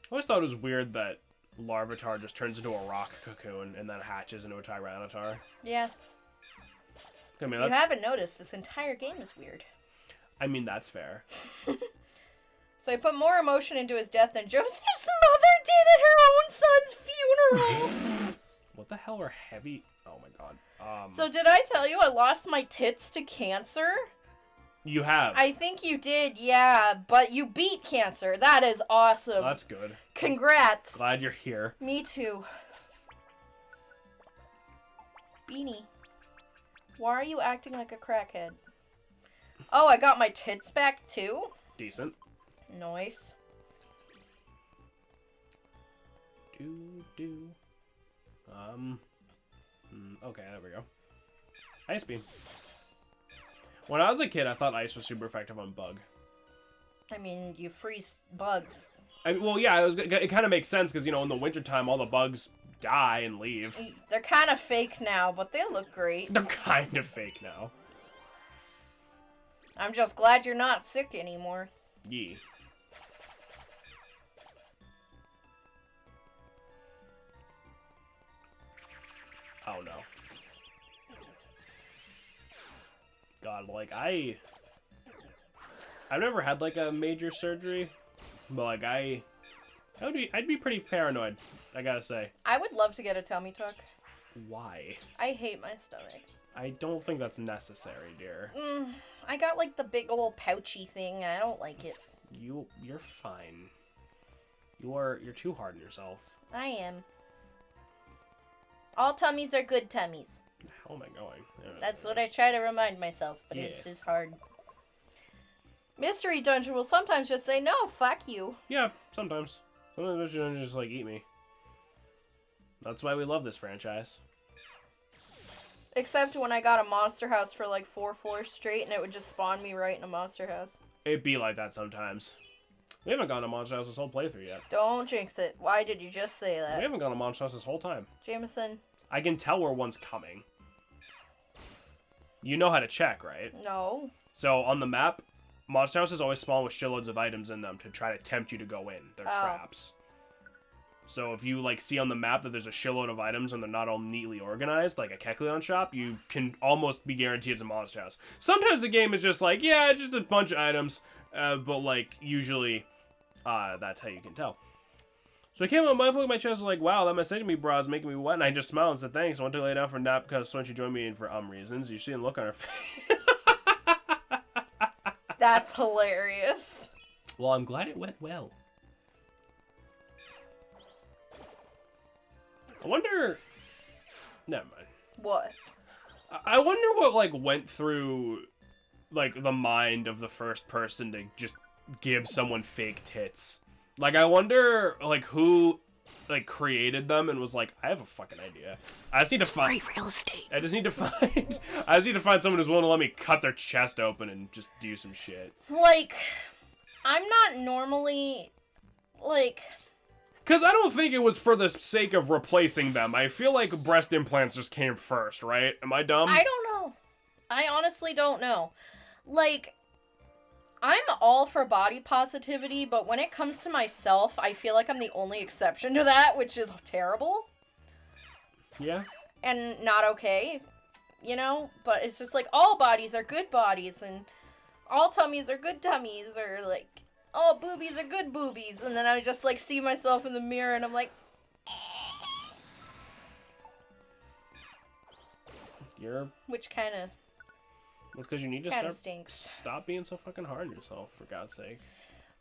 I always thought it was weird that Larvitar just turns into a rock cocoon and then hatches into a Tyranitar. Yeah. I mean, If you haven't noticed, this entire game is weird. I mean, that's fair. So he put more emotion into his death than Joseph's mother did at her own son's funeral. What the hell are heavy? Oh my god. So did I tell you I lost my tits to cancer? You have. I think you did, yeah. But you beat cancer. That is awesome. That's good. Congrats. Glad you're here. Me too. Beanie. Why are you acting like a crackhead? Oh, I got my tits back too? Decent. Nice. Do. Okay, there we go. Ice Beam. When I was a kid, I thought ice was super effective on bug. I mean, you freeze bugs. Well, yeah, it kind of makes sense because, you know, in the wintertime, all the bugs die and leave. They're kind of fake now, but they look great. They're kind of fake now. I'm just glad you're not sick anymore. Yee. Oh no. God, like I've never had like a major surgery, but like I'd be pretty paranoid, I gotta say. I would love to get a tummy tuck. Why? I hate my stomach. I don't think that's necessary, dear. I got like the big old pouchy thing. I don't like it. You're fine. You're too hard on yourself. I am. All tummies are good tummies. How am I going? That's what I try to remind myself, but Yeah. it's just hard. Mystery Dungeon will sometimes just say, no, fuck you. Yeah, sometimes. Sometimes Mystery Dungeon just like eat me. That's why we love this franchise. Except when I got a monster house for like 4 floors straight and it would just spawn me right in a monster house. It'd be like that sometimes. We haven't gone to Monster House this whole playthrough yet. Don't jinx it. Why did you just say We that? haven't gone to Monster House this whole time. Jameson, I can tell where one's coming. You know how to check, right? no. So on the map, Monster House is always spawned with shitloads of items in them to try to tempt you to go in. They're traps. So if you like see on the map that there's a shitload of items and they're not all neatly organized, like a Kecleon shop, you can almost be guaranteed it's a Monster House. Sometimes the game is just like, yeah, it's just a bunch of items, but like usually, that's how you can tell. So I came up mindful of my chest, was like, wow, that message me bra is making me wet, and I just smiled and said thanks. I went to lay down for a nap because so she joined me in for reasons. You see the look on her face. That's hilarious. Well, I'm glad it went well. I wonder... Never mind. What? I wonder what, like, went through, like, the mind of the first person to just give someone fake tits. Like, I wonder, like, who, like, created them and was like, I have a fucking idea. I just need to find... Free real estate. I just need to find... I just need to find someone who's willing to let me cut their chest open and just do some shit. Like, I'm not normally, like... Because I don't think it was for the sake of replacing them. I feel like breast implants just came first, right? Am I dumb? I don't know. I honestly don't know. Like, I'm all for body positivity, but when it comes to myself, I feel like I'm the only exception to that, which is terrible. Yeah? And not okay, you know? But it's just like, all bodies are good bodies, and all tummies are good tummies, or like... all boobies are good boobies, and then I just like see myself in the mirror and I'm like, You're... which kind of Because you need to stinks. stop being so fucking hard on yourself, for God's sake.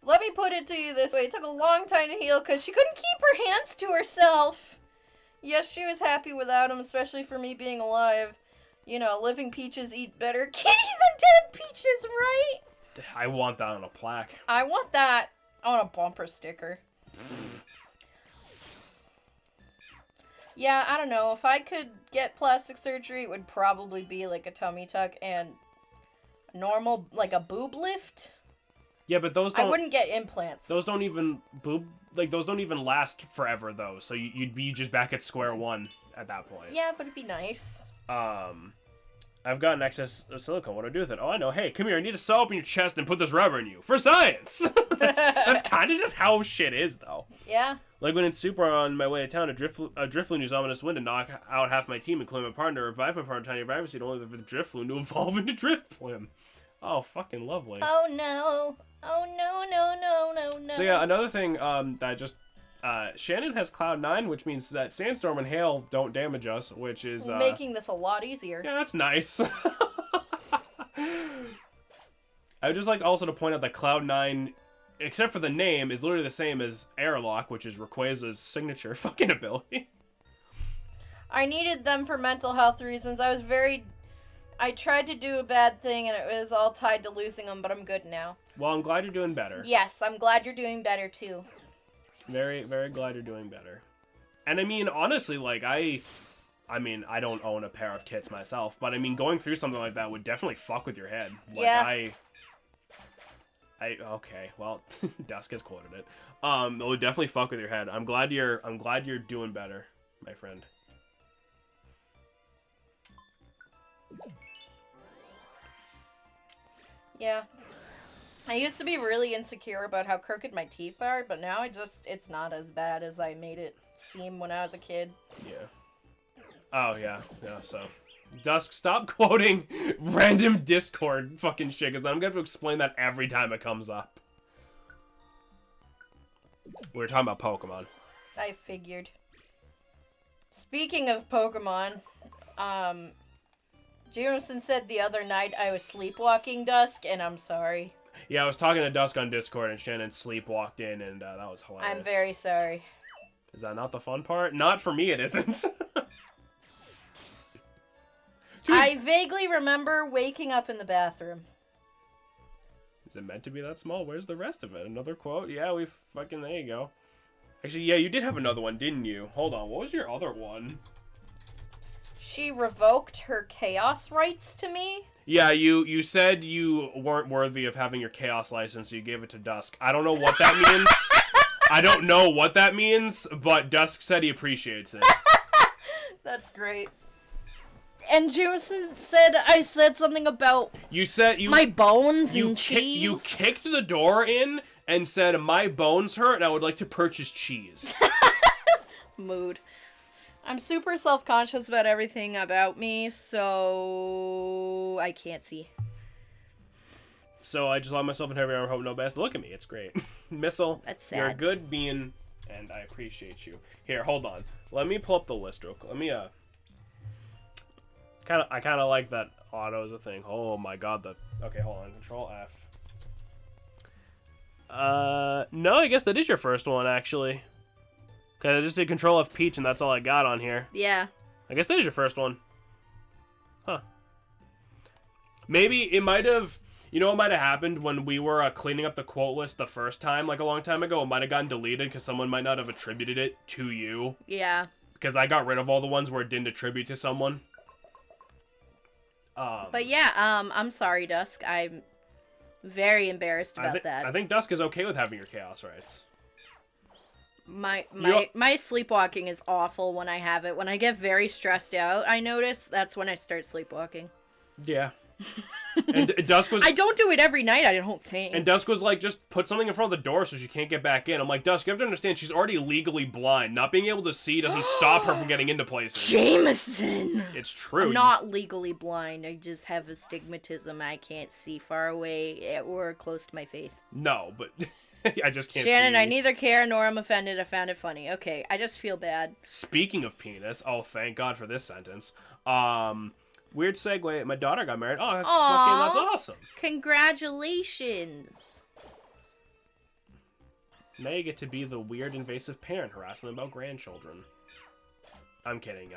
Let me put it to you this way: it took a long time to heal because she couldn't keep her hands to herself. Yes, she was happy without him, especially for me being alive. You know, living peaches eat better kitty than dead peaches, right? I want that on a plaque. I want that on a bumper sticker. Yeah, I don't know. If I could get plastic surgery, it would probably be like a tummy tuck and normal, like a boob lift. Yeah, but those I don't. wouldn't get implants. Those don't even those don't even last forever though. So you'd be just back at square one at that point. Yeah, but it'd be nice. I've got an excess of silicone. What do I do with it? Oh, I know. Hey, come here. I need to sew up in your chest and put this rubber in you for science. that's kind of just how shit is, though. Yeah. Like when in Super on my way to town, a Drifloon used ominous wind to knock out half my team and claim my partner, revive my partner, tiny viruses, only for the Drifloon to evolve into Driftflim. Oh, fucking lovely. Oh no. Oh no, no, no, no, no. So yeah, another thing that just Shannon has Cloud9, which means that Sandstorm and Hail don't damage us, which is making this a lot easier. yeah, that's nice. I would just like also to point out that Cloud9, except for the name, is literally the same as Airlock, which is Rayquaza's signature fucking ability. I needed them for mental health reasons. I tried to do a bad thing and it was all tied to losing them, but I'm good now. Well, I'm glad you're doing better. Yes, I'm glad you're doing better too. Very, very glad you're doing better. And I mean, honestly, like, I mean, I don't own a pair of tits myself, but I mean, going through something like that would definitely fuck with your head. Like, yeah. Okay, well, Dusk has quoted it. It would definitely fuck with your head. I'm glad you're doing better, my friend. Yeah. I used to be really insecure about how crooked my teeth are, but now it's not as bad as I made it seem when I was a kid. Yeah. Oh, yeah. Yeah, so. Dusk, stop quoting random Discord fucking shit, because I'm going to have to explain that every time it comes up. We were talking about Pokemon. I figured. Speaking of Pokemon, Jameson said the other night I was sleepwalking, Dusk, and I'm sorry. Yeah, I was talking to Dusk on Discord, and Shannon sleepwalked in, and that was hilarious. I'm very sorry. Is that not the fun part? Not for me, it isn't. I vaguely remember waking up in the bathroom. Is it meant to be that small? Where's the rest of it? Another quote? Yeah, we fucking... There you go. Actually, yeah, you did have another one, didn't you? Hold on, what was your other one? She revoked her chaos rights to me? Yeah, you said you weren't worthy of having your chaos license, so you gave it to Dusk. I don't know what that means. I don't know what that means, but Dusk said he appreciates it. That's great. And Jameson said I said something about my bones and cheese. You kicked the door in and said, my bones hurt and I would like to purchase cheese. Mood. I'm super self-conscious about everything about me, so I can't see. So I just allow myself in heavy armor, hope no best. Look at me, it's great. Missile, That's sad. you're a good being, and I appreciate you. Here, hold on. Let me pull up the list real quick. Let me, I kind of like that auto is a thing. Oh my god, okay, hold on. Control F. No, I guess that is your first one, actually. Because I just did Control F Peach, and that's all I got on here. Yeah. I guess that is your first one. Huh. Maybe it might have... You know what might have happened when we were cleaning up the quote list the first time, like a long time ago? It might have gotten deleted because someone might not have attributed it to you. Yeah. Because I got rid of all the ones where it didn't attribute to someone. But yeah, I'm sorry, Dusk. I'm very embarrassed about that. I think Dusk is okay with having your chaos rights. My sleepwalking is awful when I have it. When I get very stressed out, I notice that's when I start sleepwalking. Yeah. And Dusk was... I don't do it every night, I don't think. And Dusk was like, just put something in front of the door so she can't get back in. I'm like, Dusk, you have to understand, she's already legally blind. Not being able to see doesn't stop her from getting into places. Jameson! It's true. I'm not legally blind. I just have astigmatism. I can't see far away or close to my face. No, but I just can't Shannon, see. I neither care nor am offended. I found it funny. Okay, I just feel bad. Speaking of penis, oh, thank God for this sentence. Weird segue. My daughter got married. Oh, that's awesome. Congratulations. Now you get to be the weird, invasive parent harassing them about grandchildren. I'm kidding.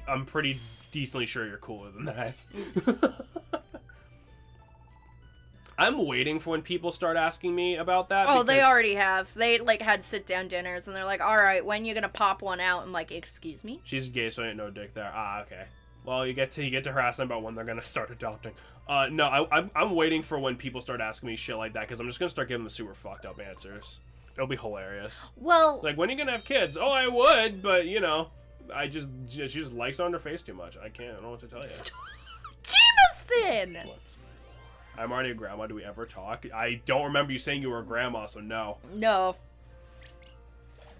I'm pretty decently sure you're cooler than that. I'm waiting for when people start asking me about that. Oh, they because already have. They, like, had sit-down dinners, and they're like, alright, when you gonna pop one out? I'm like, excuse me? She's gay, so ain't no dick there. Ah, okay. Well, you get to harass them about when they're gonna start adopting. No, I'm waiting for when people start asking me shit like that, because I'm just gonna start giving them super fucked up answers. It'll be hilarious. Well... Like, when are you gonna have kids? Oh, I would, but, you know, she just likes it on her face too much. I don't know what to tell you. Jameson! What? I'm already a grandma. Do we ever talk? I don't remember you saying you were a grandma, so no. No.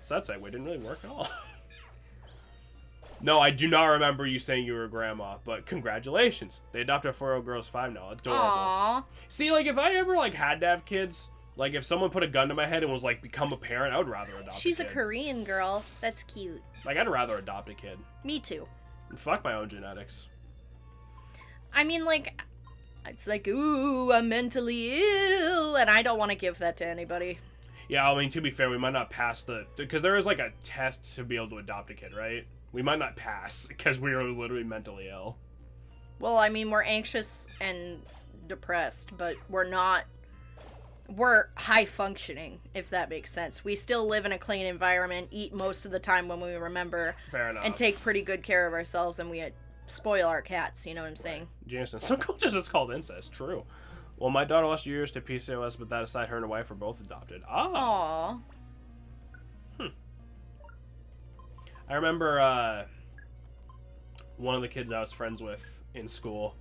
So that segue didn't really work at all. No, I do not remember you saying you were a grandma, but congratulations. They adopted a 4-year-old girl's 5 now. Adorable. Aww. See, like, if I ever, like, had to have kids, like, if someone put a gun to my head and was like, become a parent, I would rather adopt She's a a kid. Korean girl. That's cute. Like, I'd rather adopt a kid. Me too. And fuck my own genetics. I mean, like, it's like, ooh, I'm mentally ill, and I don't want to give that to anybody. Yeah, I mean, to be fair, we might not pass because there is, like, a test to be able to adopt a kid, right? We might not pass because we are literally mentally ill. Well, I mean, we're anxious and depressed, but we're high functioning, if that makes sense. We still live in a clean environment, eat most of the time when we remember, Fair enough. and take pretty good care of ourselves, and we spoil our cats, you know what I'm saying? Jameson, some cultures it's called incest, true. Well, my daughter lost years to PCOS, but that aside, her and her wife were both adopted. Ah. Aww. I remember one of the kids I was friends with in school,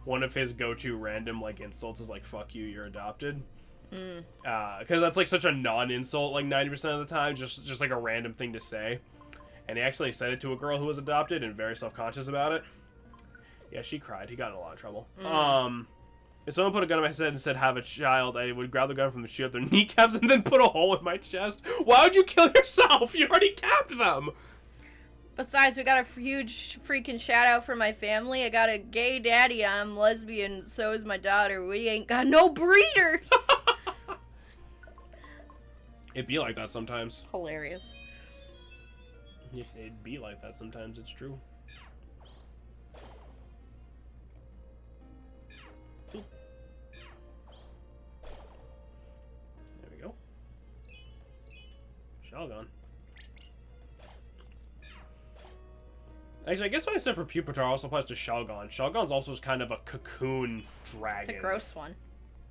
one of his go-to random, like, insults is like, fuck you, you're adopted. Because that's, like, such a non-insult, like, 90% of the time, just like a random thing to say. And he actually said it to a girl who was adopted and very self-conscious about it. Yeah, she cried. He got in a lot of trouble. If someone put a gun in my head and said, have a child, I would grab the gun from the shoot their kneecaps and then put a hole in my chest. Why would you kill yourself? You already capped them. Besides, we got a huge freaking shout out for my family. I got a gay daddy. I'm lesbian. So is my daughter. We ain't got no breeders. It'd be like that sometimes. Hilarious. Yeah, it'd be like that sometimes. It's true. There we go. Shotgun. Actually, I guess when I said for Pupitar, also applies to Shelgon. Shelgon's also just kind of a cocoon dragon. It's a gross one.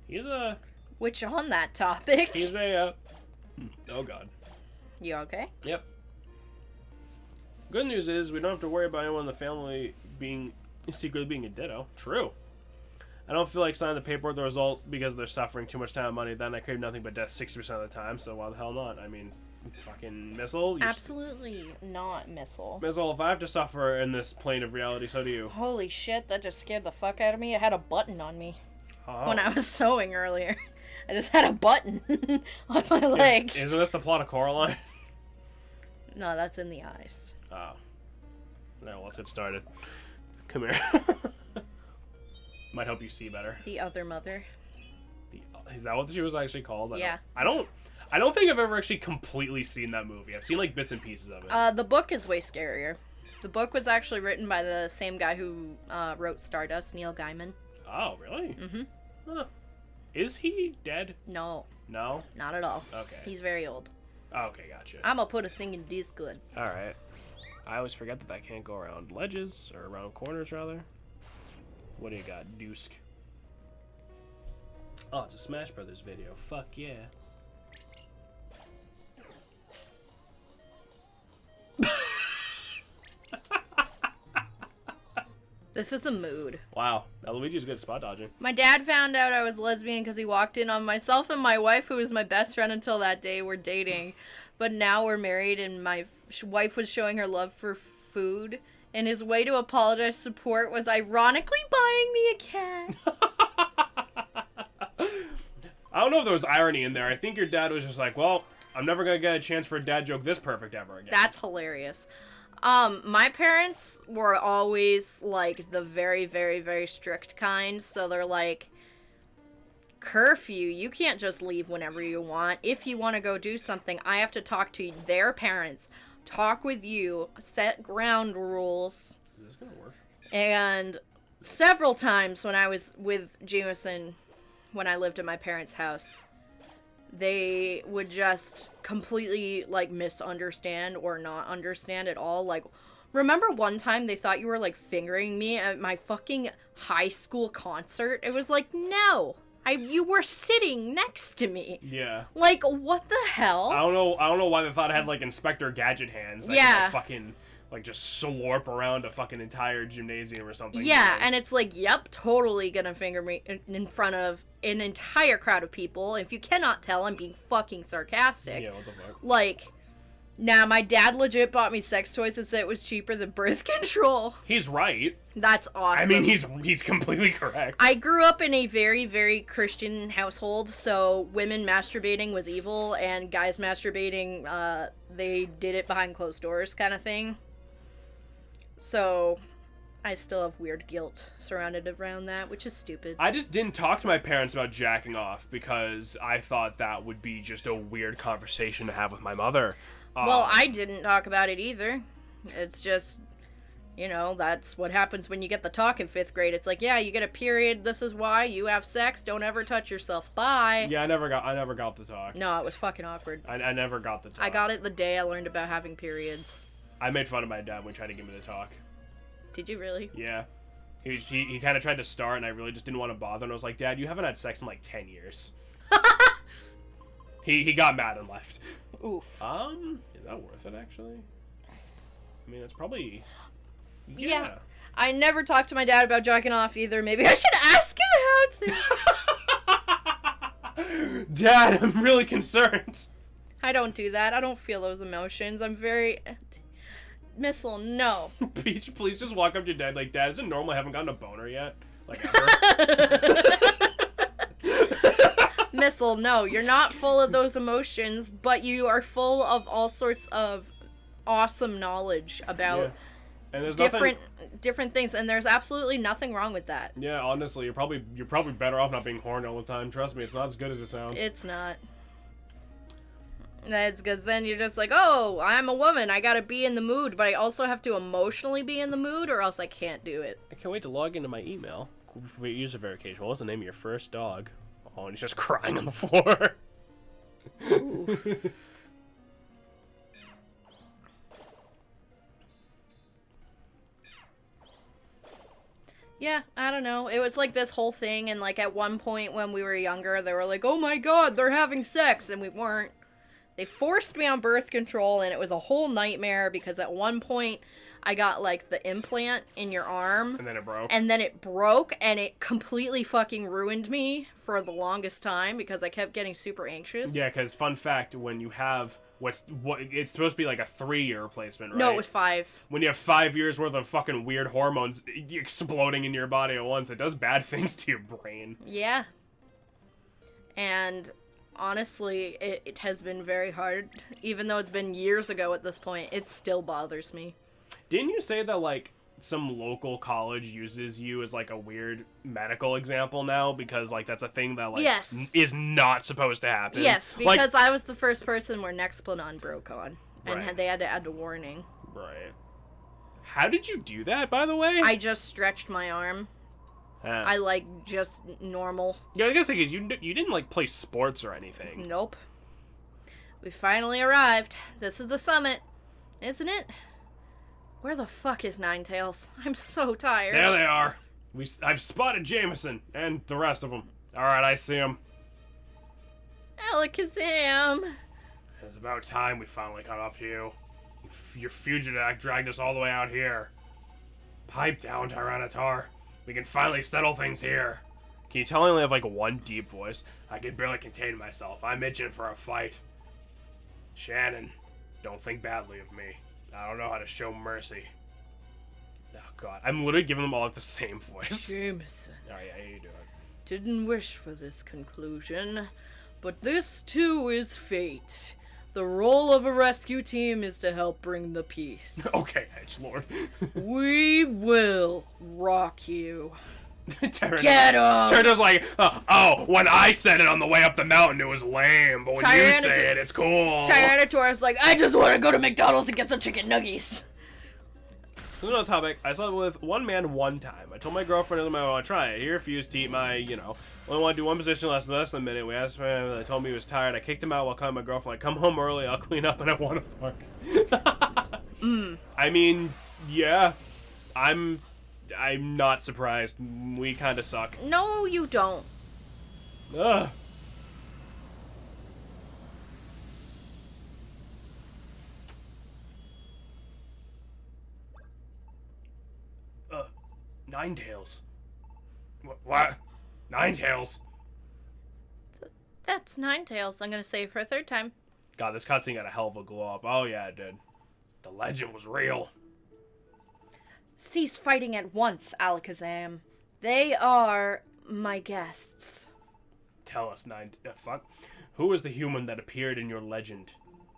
He's a... Which, on that topic... He's a, oh god. You okay? Yep. Good news is, we don't have to worry about anyone in the family secretly being a ditto. True. I don't feel like signing the paperwork the result because they're suffering too much time and money. Then I crave nothing but death 60% of the time, so why the hell not? I mean... Fucking Missile? Absolutely not, Missile. Missile, if I have to suffer in this plane of reality, so do you. Holy shit, that just scared the fuck out of me. I had a button on me Oh. when I was sewing earlier. I just had a button on my leg. Isn't this the plot of Coraline? No, that's in the eyes. Oh. No, let's get started. Come here. Might help you see better. The other mother. Is that what she was actually called? Yeah. I don't think I've ever actually completely seen that movie. I've seen, like, bits and pieces of it. The book is way scarier. The book was actually written by the same guy who wrote Stardust, Neil Gaiman. Oh, really? Mm-hmm. Huh. Is he dead? No. No? Not at all. Okay. He's very old. Okay, gotcha. I'm gonna put a thing in this good. Alright. I always forget that can't go around ledges, or around corners, rather. What do you got, Deusk? Oh, it's a Smash Brothers video. Fuck yeah. This is a mood. Wow. Now Luigi's good at spot dodging. My dad found out I was lesbian because he walked in on myself and my wife, who was my best friend until that day. We're dating. But now we're married, and my wife was showing her love for food. And his way to apologize support was ironically buying me a cat. I don't know if there was irony in there. I think your dad was just like, well, I'm never going to get a chance for a dad joke this perfect ever again. That's hilarious. My parents were always, like, the very, very, very strict kind. So they're like, curfew, you can't just leave whenever you want. If you want to go do something, I have to talk to their parents, talk with you, set ground rules. Is this going to work? And several times when I was with Jameson when I lived at my parents' house, they would just completely, like, misunderstand or not understand at all. Like, remember one time they thought you were, like, fingering me at my fucking high school concert? It was like, no. You were sitting next to me. Yeah. Like, what the hell? I don't know why they thought I had, like, Inspector Gadget hands. That Yeah. could, like, fucking, like, just slurp around a fucking entire gymnasium or something. Yeah, and it's like, yep, totally gonna finger me in front of an entire crowd of people. If you cannot tell, I'm being fucking sarcastic. Yeah, what the fuck? Like, now my dad legit bought me sex toys and said it was cheaper than birth control. He's right. That's awesome. I mean, he's completely correct. I grew up in a very, very Christian household, so women masturbating was evil, and guys masturbating, they did it behind closed doors kind of thing. So, I still have weird guilt surrounded around that, which is stupid. I just didn't talk to my parents about jacking off because I thought that would be just a weird conversation to have with my mother. Well, I didn't talk about it either. It's just, you know, that's what happens when you get the talk in 5th grade. It's like, yeah, you get a period, this is why, you have sex, don't ever touch yourself, bye. Yeah, I never got the talk. No, it was fucking awkward. I never got the talk. I got it the day I learned about having periods. I made fun of my dad when he tried to give me the talk. Did you really? Yeah. He kind of tried to start, and I really just didn't want to bother, and I was like, Dad, you haven't had sex in like 10 years. He got mad and left. Oof. Is that worth it, actually? I mean, it's probably... Yeah. I never talked to my dad about jacking off either. Maybe I should ask him how to. Dad, I'm really concerned. I don't do that. I don't feel those emotions. I'm very... Missile, no. Peach, please just walk up to your dad like, Dad, is it normal I haven't gotten a boner yet? Like, ever? Missile, no. You're not full of those emotions, but you are full of all sorts of awesome knowledge about and there's different things, and there's absolutely nothing wrong with that. Yeah, honestly, you're probably better off not being horny all the time. Trust me, it's not as good as it sounds. It's not. That's because then you're just like, oh, I'm a woman, I gotta be in the mood, but I also have to emotionally be in the mood, or else I can't do it. I can't wait to log into my email. User verification. What was the name of your first dog? Oh, and he's just crying on the floor. Yeah, I don't know. It was like this whole thing, and like at one point when we were younger, they were like, oh my god, they're having sex, and we weren't. They forced me on birth control, and it was a whole nightmare because at one point I got like the implant in your arm. And then it broke. And then it broke, and it completely fucking ruined me for the longest time because I kept getting super anxious. Yeah, because fun fact, when you have it's supposed to be like a 3-year replacement, right? No, it was 5. When you have 5 years worth of fucking weird hormones exploding in your body at once, it does bad things to your brain. Yeah. And honestly, it has been very hard. Even though it's been years ago at this point, it still bothers me. Didn't you say that, like, some local college uses you as, like, a weird medical example now? Because, like, that's a thing that, like, yes. is not supposed to happen. Yes, because I was the first person where Nexplanon broke on. And Right. they had to add a warning. Right. How did you do that, by the way? I just stretched my arm. I, like, just normal. Yeah, I guess like, you didn't, like, play sports or anything. Nope. We finally arrived. This is the summit, isn't it? Where the fuck is Ninetails? I'm so tired. There they are. I've spotted Jameson and the rest of them. All right, I see them. Alakazam. It's about time we finally caught up to you. Your fugitive dragged us all the way out here. Pipe down, Tyranitar. We can finally settle things here. Can you tell I only have like one deep voice? I can barely contain myself. I'm itching for a fight. Shannon, don't think badly of me. I don't know how to show mercy. Oh god, I'm literally giving them all like the same voice. Jameson. Oh yeah, you do it. Didn't wish for this conclusion, but this too is fate. The role of a rescue team is to help bring the peace. Okay, Edgelord. We will rock you. Get him! Tyranitar's like, oh, when I said it on the way up the mountain, it was lame, but when you say it, it's cool. Tyranitar's like, I just want to go to McDonald's and get some chicken nuggies. Another topic. I slept with one man one time. I told my girlfriend I want to try it. He refused to eat my, only want to do one position less than a minute. We asked for him. They told me he was tired. I kicked him out while calling my girlfriend. Like, come home early. I'll clean up and I want to fuck. I mean, yeah. I'm not surprised. We kind of suck. No, you don't. Ugh. 9 tails. What? 9 tails? That's 9 tails. I'm gonna say it for a third time. God, this cutscene got a hell of a glow up. Oh yeah, it did. The legend was real. Cease fighting at once, Alakazam. They are my guests. Tell us, fuck. Who is the human that appeared in your legend?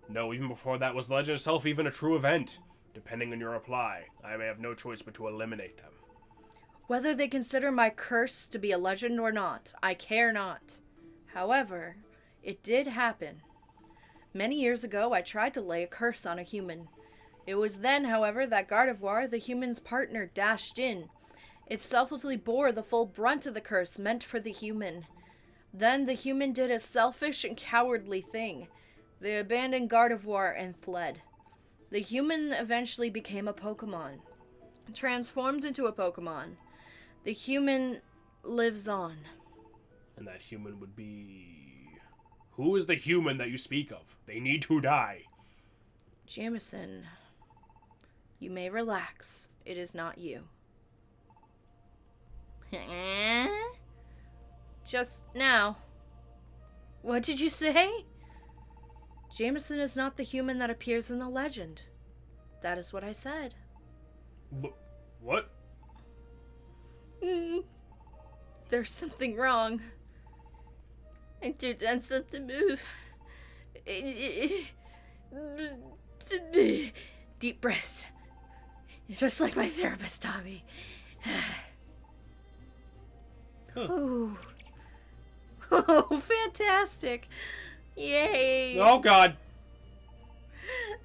No, even before that was the legend itself even a true event. Depending on your reply, I may have no choice but to eliminate them. Whether they consider my curse to be a legend or not, I care not. However, it did happen. Many years ago, I tried to lay a curse on a human. It was then, however, that Gardevoir, the human's partner, dashed in. It selflessly bore the full brunt of the curse meant for the human. Then the human did a selfish and cowardly thing. They abandoned Gardevoir and fled. The human eventually became a Pokémon. Transformed into a Pokémon. The human lives on. And that human would be... Who is the human that you speak of? They need to die. Jameson, you may relax. It is not you. Just now. What did you say? Jameson is not the human that appears in the legend. That is what I said. What? There's something wrong. I done something move. Deep breaths. Just like my therapist taught me. Ooh. Oh, fantastic. Yay. Oh, God.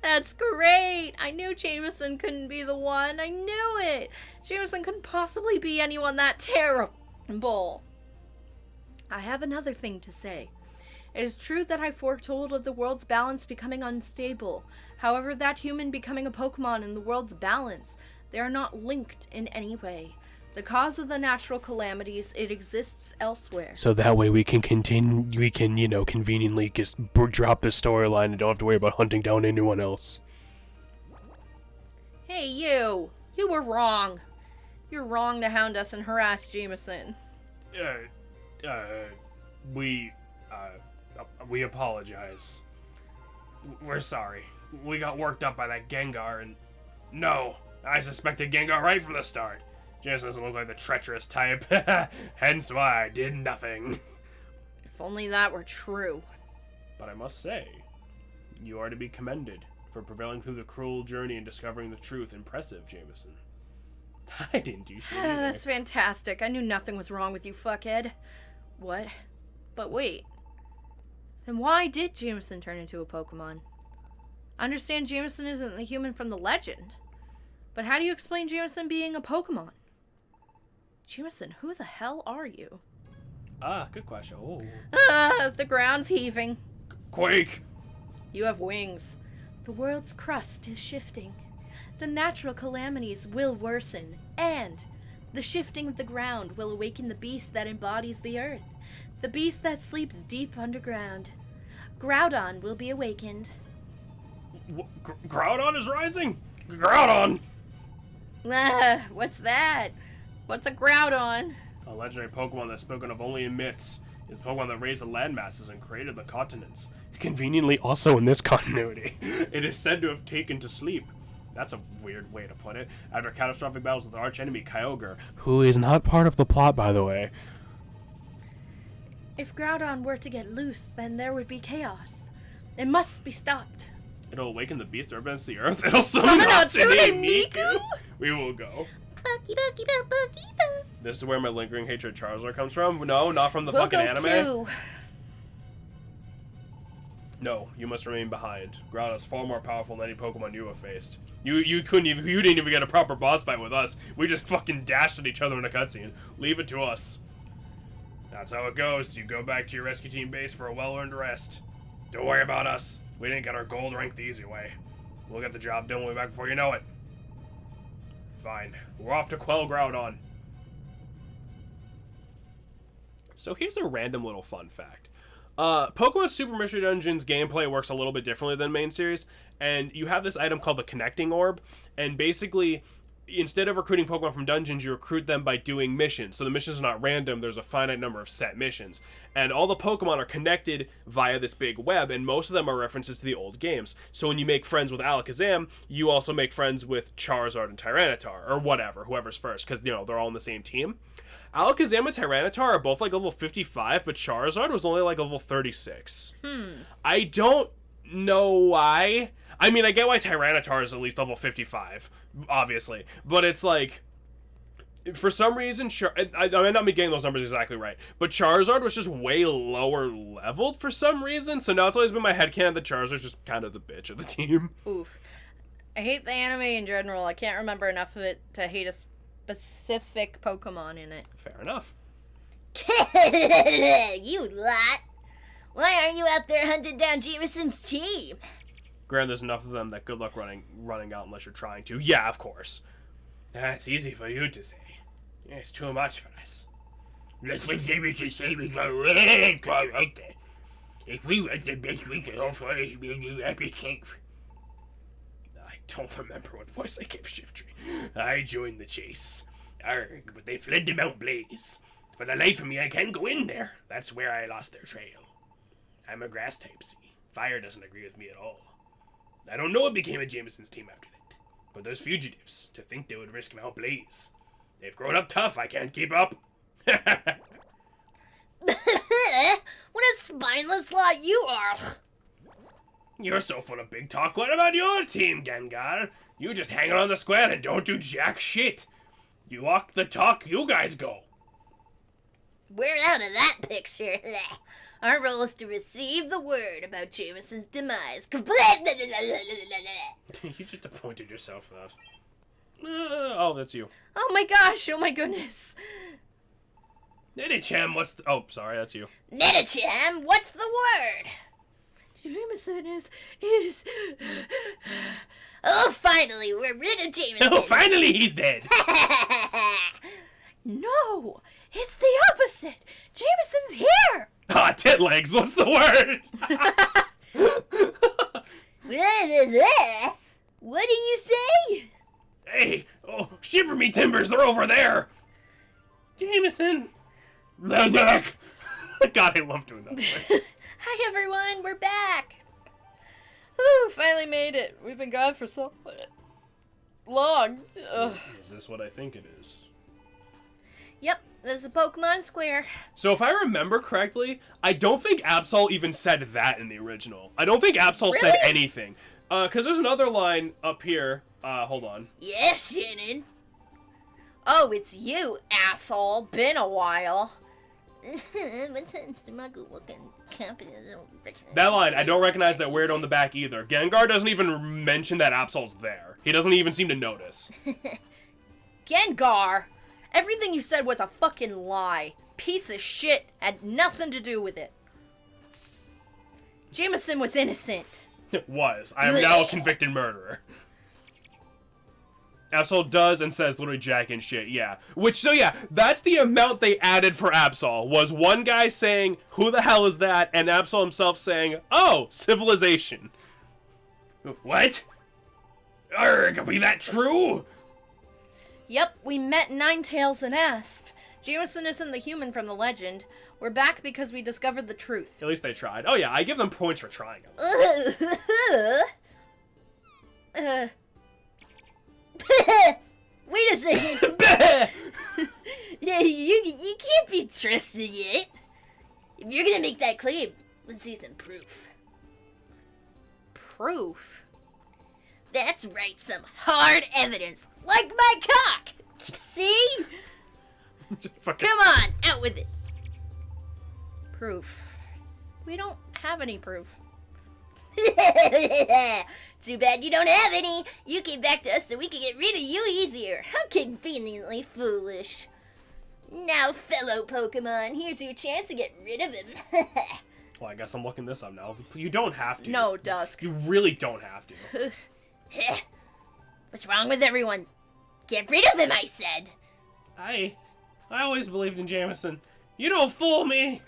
That's great. I knew Jameson couldn't be the one. I knew it. Jameson couldn't possibly be anyone that terrible. I have another thing to say. It is true that I foretold of the world's balance becoming unstable. However, that human becoming a Pokemon and the world's balance, they are not linked in any way. The cause of the natural calamities, it exists elsewhere. So that way we can continue, conveniently just drop the storyline and don't have to worry about hunting down anyone else. Hey, you! You were wrong. You're wrong to hound us and harass Jameson. We apologize. We're sorry. We got worked up by that Gengar and... No! I suspected Gengar right from the start. Jameson doesn't look like the treacherous type. Hence why I did nothing. If only that were true. But I must say, you are to be commended for prevailing through the cruel journey and discovering the truth. Impressive, Jameson. I didn't do shit either. That's fantastic. I knew nothing was wrong with you, fuckhead. What? But wait. Then why did Jameson turn into a Pokemon? I understand Jameson isn't the human from the legend. But how do you explain Jameson being a Pokemon? Jameson, who the hell are you? Good question. Oh. The ground's heaving. Quake! You have wings. The world's crust is shifting. The natural calamities will worsen, and the shifting of the ground will awaken the beast that embodies the earth, the beast that sleeps deep underground. Groudon will be awakened. Groudon is rising? Groudon! What's that? What's a Groudon? A legendary Pokemon that's spoken of only in myths. It's a Pokemon that raised the land masses and created the continents. Conveniently also in this continuity. It is said to have taken to sleep. That's a weird way to put it. After catastrophic battles with the archenemy Kyogre. Who is not part of the plot, by the way. If Groudon were to get loose, then there would be chaos. It must be stopped. It'll awaken the beast that represents the earth. It'll Summon summon Hatsune Miku. We will go. Bucky, Bucky, Bucky, Bucky. This is where my lingering hatred of Charizard comes from? No, not from the We'll fucking go anime. too. No, you must remain behind. Groudon is far more powerful than any Pokemon you have faced. You didn't even get a proper boss fight with us. We just fucking dashed at each other in a cutscene. Leave it to us. That's how it goes. You go back to your rescue team base for a well-earned rest. Don't worry about us. We didn't get our gold rank the easy way. We'll get the job done. We'll be back before you know it. Fine. We're off to quell Groudon. So here's a random little fun fact. Pokemon Super Mystery Dungeon's gameplay works a little bit differently than main series, and you have this item called the Connecting Orb, and basically, instead of recruiting Pokemon from dungeons, you recruit them by doing missions. So the missions are not random, there's a finite number of set missions. And all the Pokemon are connected via this big web, and most of them are references to the old games. So when you make friends with Alakazam, you also make friends with Charizard and Tyranitar, or whatever, whoever's first, because, you know, they're all on the same team. Alakazam and Tyranitar are both like level 55, but Charizard was only like level 36. I don't know why. I mean, I get why Tyranitar is at least level 55, obviously. But it's like, for some reason, I might not be getting those numbers exactly right, but Charizard was just way lower leveled for some reason. So now it's always been my headcanon that Charizard's just kind of the bitch of the team. Oof. I hate the anime in general. I can't remember enough of it to hate a specific Pokemon in it. Fair enough. You lot! Why aren't you out there hunting down Jameson's team? Granted, there's enough of them that good luck running out unless you're trying to. Yeah, of course. That's easy for you to say. It's too much for us. Let's let Jameson say we go right there. If we were the best we could offer, it'd be a new epic safe. I don't remember what voice I gave Shiftry. I joined the chase. Arg, but they fled to Mount Blaze. For the life of me, I can't go in there. That's where I lost their trail. I'm a grass type, see. Fire doesn't agree with me at all. I don't know what became of Jameson's team after that. But those fugitives, to think they would risk Mount Blaze. They've grown up tough, I can't keep up. What a spineless lot you are! You're so full of big talk. What about your team, Gengar? You just hang around the square and don't do jack shit. You walk the talk, you guys go. We're out of that picture. Our role is to receive the word about Jameson's demise. You just appointed yourself that. Oh, that's you. Oh my gosh, oh my goodness. Nidichem, what's the... Oh, sorry, that's you. Nidichem, what's the word? Jameson is... Oh, finally, we're rid of Jameson. Oh, finally he's dead. No, it's the opposite. Jameson's here. Ah, tit legs, what's the word? What do you say? Hey, oh, shiver me timbers, they're over there. Jameson. God, I love doing that. Hi, everyone, we're back. Whew, finally made it. We've been gone for so long. Ugh. Is this what I think it is? Yep, there's a Pokemon Square. So if I remember correctly, I don't think Absol even said that in the original. I don't think Absol said anything. Because there's another line up here. Hold on. Yeah, Shannon. Oh, it's you, asshole. Been a while. That line, I don't recognize that weird on the back either. Gengar doesn't even mention that Absol's there. He doesn't even seem to notice. Gengar! Everything you said was a fucking lie. Piece of shit. Had nothing to do with it. Jameson was innocent. It was. I am now a convicted murderer. Absol does and says literally jack and shit, yeah. So yeah, that's the amount they added for Absol, was one guy saying, who the hell is that? And Absol himself saying, oh, civilization. What? Arrgh, are we that true? Yep, we met Ninetales and asked. Jameson isn't the human from the legend. We're back because we discovered the truth. At least they tried. Oh yeah, I give them points for trying it. Wait a second. Yeah, you can't be trusted yet. If you're gonna make that claim, let's see some proof. Proof? That's right, some hard evidence. Like my cock! See? Come on, out with it. Proof. We don't have any proof. Too bad you don't have any. You came back to us so we could get rid of you easier. How conveniently foolish. Now, fellow Pokemon, here's your chance to get rid of him. Well, I guess I'm looking this up now. You don't have to. No, Dusk. You really don't have to. What's wrong with everyone? Get rid of him, I said. I always believed in Jameson. You don't fool me.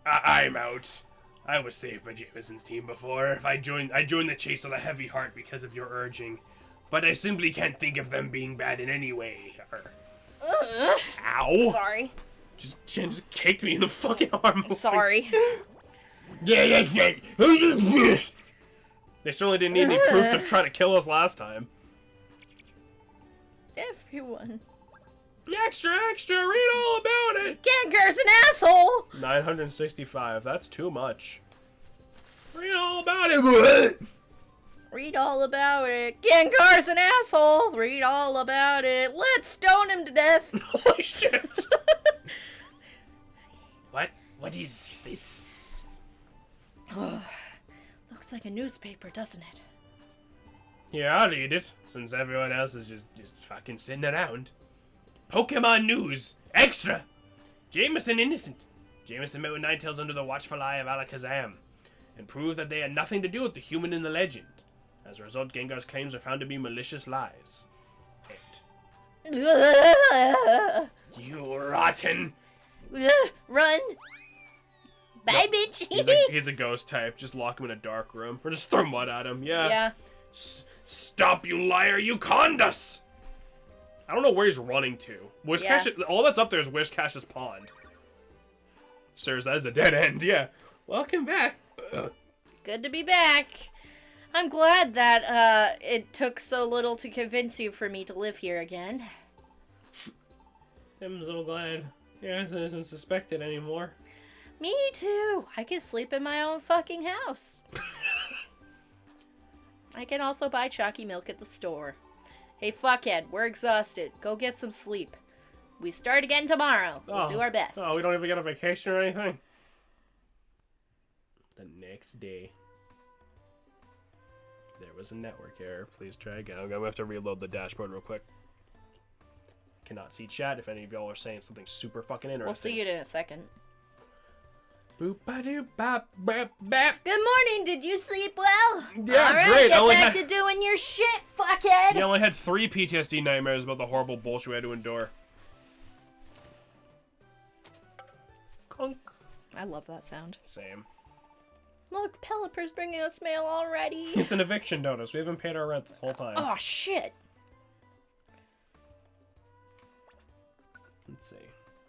I'm out. I was saved by Jameson's team before. I joined the chase with a heavy heart because of your urging, but I simply can't think of them being bad in any way. Ow! Sorry. Jen just kicked me in the fucking arm. Sorry. They certainly didn't need any proof of trying to kill us last time. Everyone. Extra, read all about it! Gengar's an asshole! 965, that's too much. Read all about it! Read all about it. Gengar's an asshole! Read all about it. Let's stone him to death! Holy shit! What is this? Looks like a newspaper, doesn't it? Yeah, I'll read it, since everyone else is just fucking sitting around. Pokemon News! Extra! Jameson innocent. Jameson met with Ninetales under the watchful eye of Alakazam, and proved that they had nothing to do with the human in the legend. As a result, Gengar's claims are found to be malicious lies. You rotten! Run! Bye, bitch. He's a ghost type. Just lock him in a dark room. Or just throw mud at him. Yeah. Yeah. Stop, you liar! You conned us! I don't know where he's running to. Yeah. All that's up there is Wishcash's pond. Sirs, that is a dead end. Yeah. Welcome back. Good to be back. I'm glad that it took so little to convince you for me to live here again. I'm so glad. Yeah, it isn't suspected anymore. Me too. I can sleep in my own fucking house. I can also buy chalky milk at the store. Hey, fuckhead, we're exhausted. Go get some sleep. We start again tomorrow. We'll do our best. Oh, we don't even get a vacation or anything? The next day. There was a network error. Please try again. I'm going to have to reload the dashboard real quick. Cannot see chat if any of y'all are saying something super fucking interesting. We'll see you in a second. Boop-a-doo-bop, bap, bap. Good morning. Did you sleep well? Yeah, All right, great. get back to doing your shit, fuckhead. I only had 3 PTSD nightmares about the horrible bullshit we had to endure. Clunk. I love that sound. Same. Look, Pelipper's bringing us mail already. It's an eviction notice. We haven't paid our rent this whole time. Oh, shit. Let's see.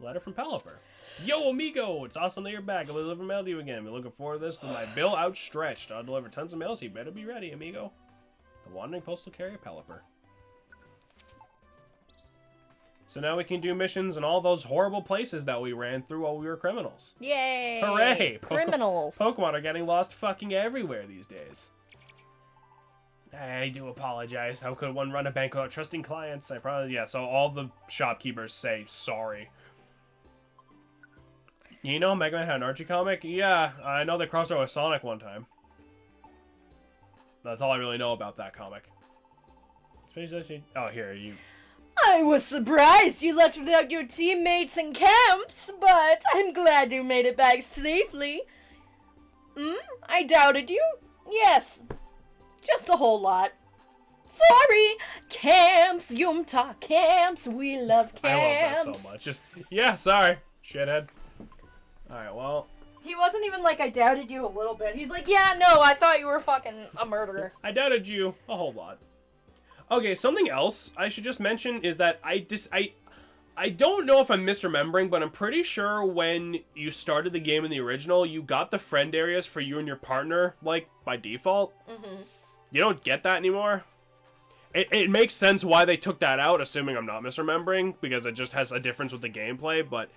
Letter from Pelipper. Yo, amigo! It's awesome that you're back. I'll deliver mail to you again. Been looking forward to this with my bill outstretched. I'll deliver tons of mail, so you better be ready, amigo. The Wandering Postal Carrier Pelipper. So now we can do missions in all those horrible places that we ran through while we were criminals. Yay! Hooray! Criminals. Pokemon are getting lost fucking everywhere these days. I do apologize. How could one run a bank without trusting clients? I probably... Yeah, so all the shopkeepers say sorry. You know Mega Man had an Archie comic? Yeah, I know they crossed over with Sonic one time. That's all I really know about that comic. Oh, here, you... I was surprised you left without your teammates and camps, but I'm glad you made it back safely. I doubted you? Yes. Just a whole lot. Sorry! Camps, Yumta camps, we love camps. I love that so much. Just, yeah, sorry, shithead. Alright, well... He wasn't even like, I doubted you a little bit. He's like, yeah, no, I thought you were fucking a murderer. I doubted you a whole lot. Okay, something else I should just mention is that I don't know if I'm misremembering, but I'm pretty sure when you started the game in the original, you got the friend areas for you and your partner, like, by default. Mm-hmm. You don't get that anymore. It makes sense why they took that out, assuming I'm not misremembering, because it just has a difference with the gameplay, but...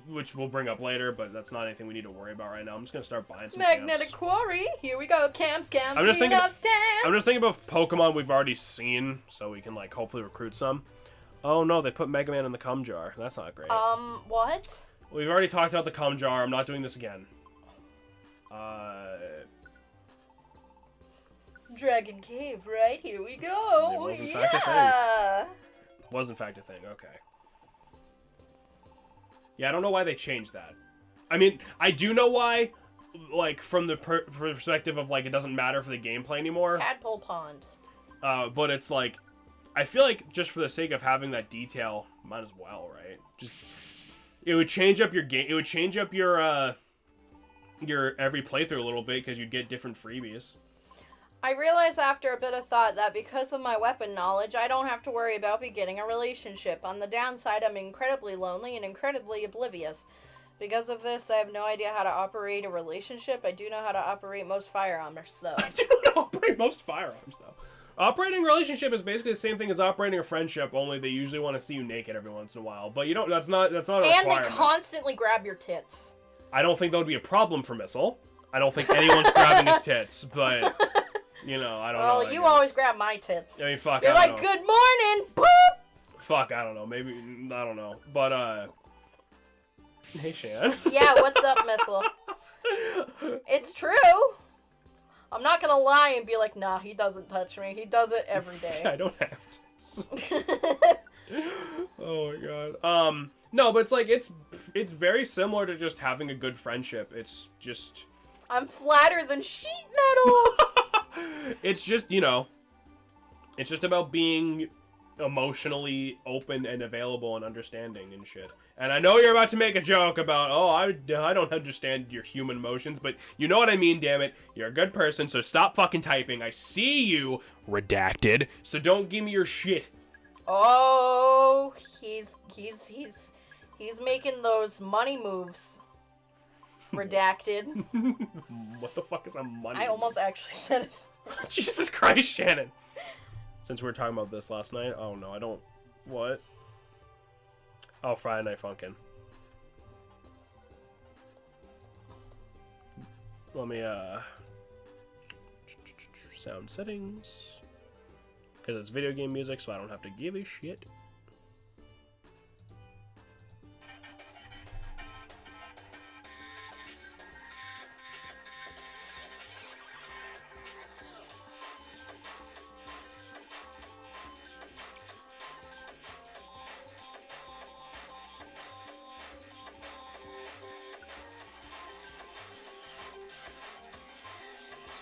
Which we'll bring up later, but that's not anything we need to worry about right now. I'm just gonna start buying some Magnetic camps. Quarry. Here we go. Camps. I'm just thinking stamps. about Pokemon we've already seen, so we can, like, hopefully recruit some. Oh, no, they put Mega Man in the cum jar. That's not great. What? We've already talked about the cum jar. I'm not doing this again. Dragon Cave, right? Here we go. It was in fact a thing. Yeah. Was in fact a thing. Okay. Yeah, I don't know why they changed that. I mean, I do know why, like, from the perspective of, like, it doesn't matter for the gameplay anymore. Tadpole Pond. But it's like, I feel like just for the sake of having that detail, might as well, right? Just, it would change up your game. It would change up your every playthrough a little bit because you'd get different freebies. I realized after a bit of thought that because of my weapon knowledge, I don't have to worry about beginning a relationship. On the downside, I'm incredibly lonely and incredibly oblivious. Because of this, I have no idea how to operate a relationship. I do know how to operate most firearms, though. I do know how to operate most firearms, though. Operating a relationship is basically the same thing as operating a friendship, only they usually want to see you naked every once in a while. But you don't. That's not a And requirement. they constantly grab your tits. I don't think that would be a problem for Missile. I don't think anyone's grabbing his tits, but you know, I don't know. Well, you always grab my tits. I mean, fuck. You're I like, don't know. good morning, boop! Fuck, I don't know. Maybe I don't know. But hey, Shan. Yeah, what's up, Missile? It's true. I'm not gonna lie and be like, nah, he doesn't touch me. He does it every day. I don't have tits. Oh my god. No, but it's like it's very similar to just having a good friendship. It's just I'm flatter than sheet metal. it's just, you know, it's just about being emotionally open and available and understanding and shit. And I know you're about to make a joke about, oh, I don't understand your human emotions, but you know what I mean, damn it. You're a good person, so stop fucking typing. I see you, redacted, so don't give me your shit. Oh, he's making those money moves. Redacted. What the fuck is a money? I almost actually said it. Jesus Christ, Shannon. Since we were talking about this last night, oh no, I don't. What? Oh, Friday Night Funkin'. Let me, sound settings. Because it's video game music, so I don't have to give a shit.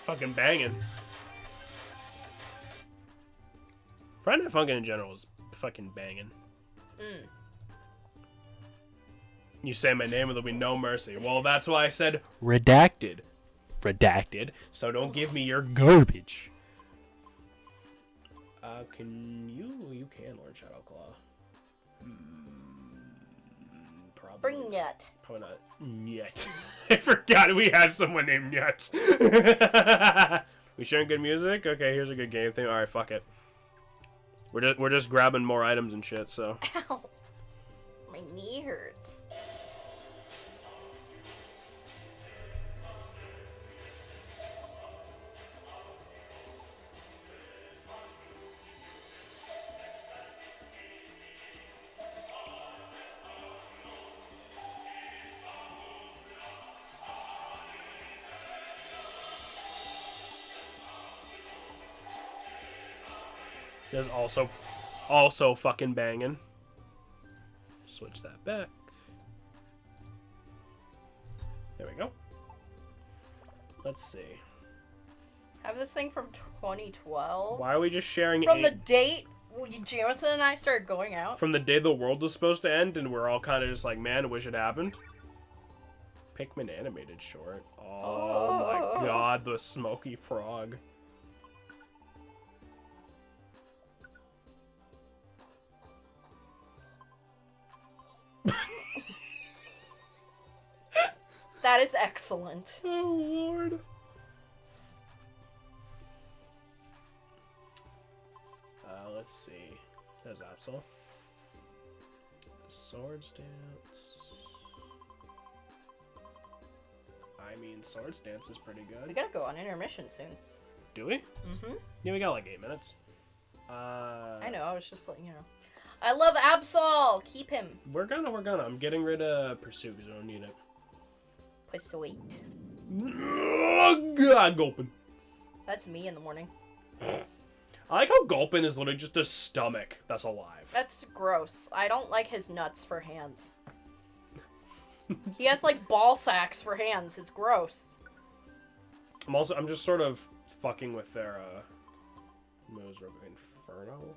Fucking banging. Friday Night Funkin' in general is fucking banging. You say my name and there'll be no mercy. Well, that's why I said redacted. Redacted. So don't give me your garbage. Can you can learn Shadow Claw. Probably. Bring it. Probably not yet. I forgot we had someone named Yet. We sharing good music? Okay, here's a good game thing. Alright, fuck it. We're just grabbing more items and shit, so. Ow. My knee hurts. There's also fucking banging. Switch that back. There we go. Let's see. I have this thing from 2012. Why are we just sharing From the date Jamison and I started going out. from the day the world was supposed to end, and we're all kind of just like, man, I wish it happened? Pikmin animated short. Oh my god, the smoky frog. That is excellent. Oh lord. Let's see. There's Absol. Sword Stance. I mean, Sword Stance is pretty We good. gotta go on intermission soon. Do we? Mm-hmm. Yeah, we got like 8 minutes. I know, I was just like, you know. I love Absol! Keep him. We're gonna. I'm getting rid of Pursue because I don't need it. Persuade. God, open. That's me in the morning. I like how Gulpin is literally just a stomach that's alive. That's gross. I don't like his nuts for hands. He has like ball sacks for hands. It's gross. I'm just sort of fucking with their moves. Inferno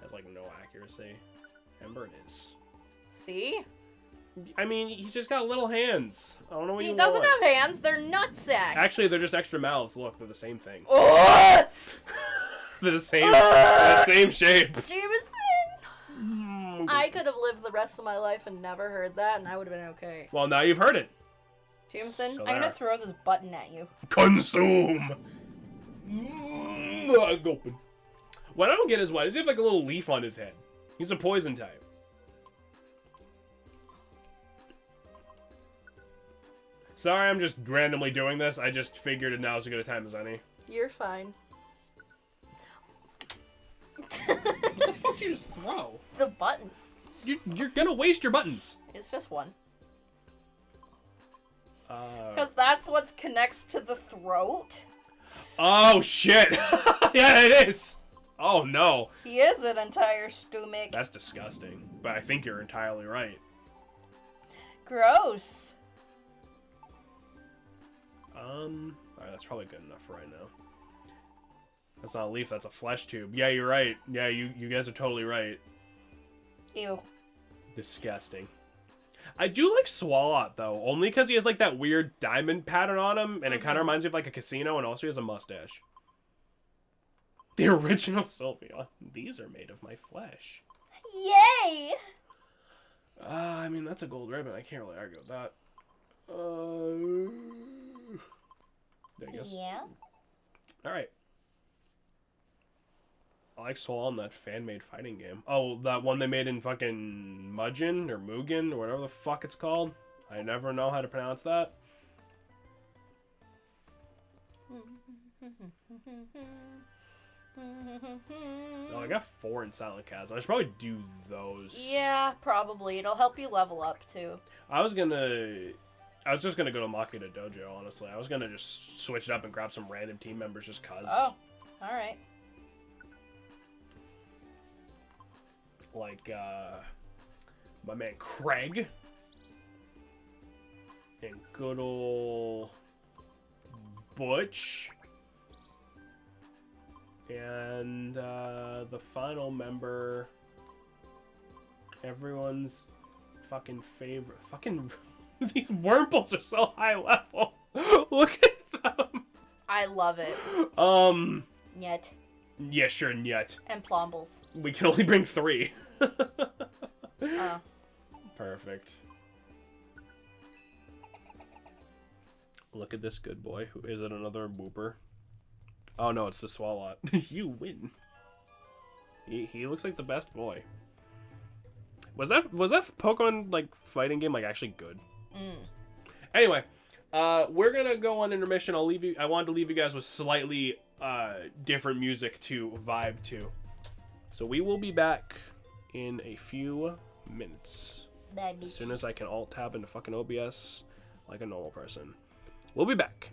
has like no accuracy. Ember is. See? I mean, he's just got little hands. I don't know what He you doesn't want. have hands. They're nut sacks. Actually, they're just extra mouths. Look, they're the same thing. Oh! They're the same shape. Jameson! I could have lived the rest of my life and never heard that, and I would have been okay. Well, now you've heard it. Jameson, So I'm there. gonna throw this button at you. Consume. Gulpin. What I don't get is why does he have like a little leaf on his head? He's a poison type. Sorry, I'm just randomly doing this. I just figured now is as good a time as any. You're fine. What the fuck did you just throw? The button. You're gonna waste your buttons. It's just one. Uh, Because that's what connects to the throat. oh shit! Yeah, it is. Oh no, He is an entire stomach. that's disgusting. But I think you're entirely right. Gross. Alright, that's probably good enough for right now. That's not a leaf, that's a flesh tube. Yeah, you're right. Yeah, you guys are totally right. Ew. Disgusting. I do like Swalot, though, only because he has, like, that weird diamond pattern on him, and it kind of reminds me of, like, a casino, and also he has a mustache. The original Sylveon. These are made of my flesh. Yay! I mean, that's a gold ribbon. I can't really argue with that. I guess. Yeah. Alright. I like Swallow in that fan-made fighting game. Oh, that one they made in fucking Mugen or Mugen or whatever the fuck it's called. I never know how to pronounce that. Oh, I got 4 in Silent Chasm. I should probably do those. Yeah, probably. It'll help you level up, too. I was just gonna go to Makita Dojo, honestly. I was gonna just switch it up and grab some random team members just cuz. Oh, alright. Like, my man Craig. And good ol' Butch. And, the final member, everyone's fucking favorite. Fucking, these Wurmples are so high level. Look at them. I love it. Yet. Yeah, sure, Nyet. And Plombles. We can only bring 3. Oh. Perfect. Look at this good boy. Who is it? Another Wooper? Oh no, it's the Swalot. You win. He looks like the best boy. Was that Pokemon like fighting game like actually good? Anyway, we're gonna go on intermission. I wanted to leave you guys with slightly different music to vibe to. So we will be back in a few minutes. As soon as I can alt tab into fucking OBS like a normal person. We'll be back.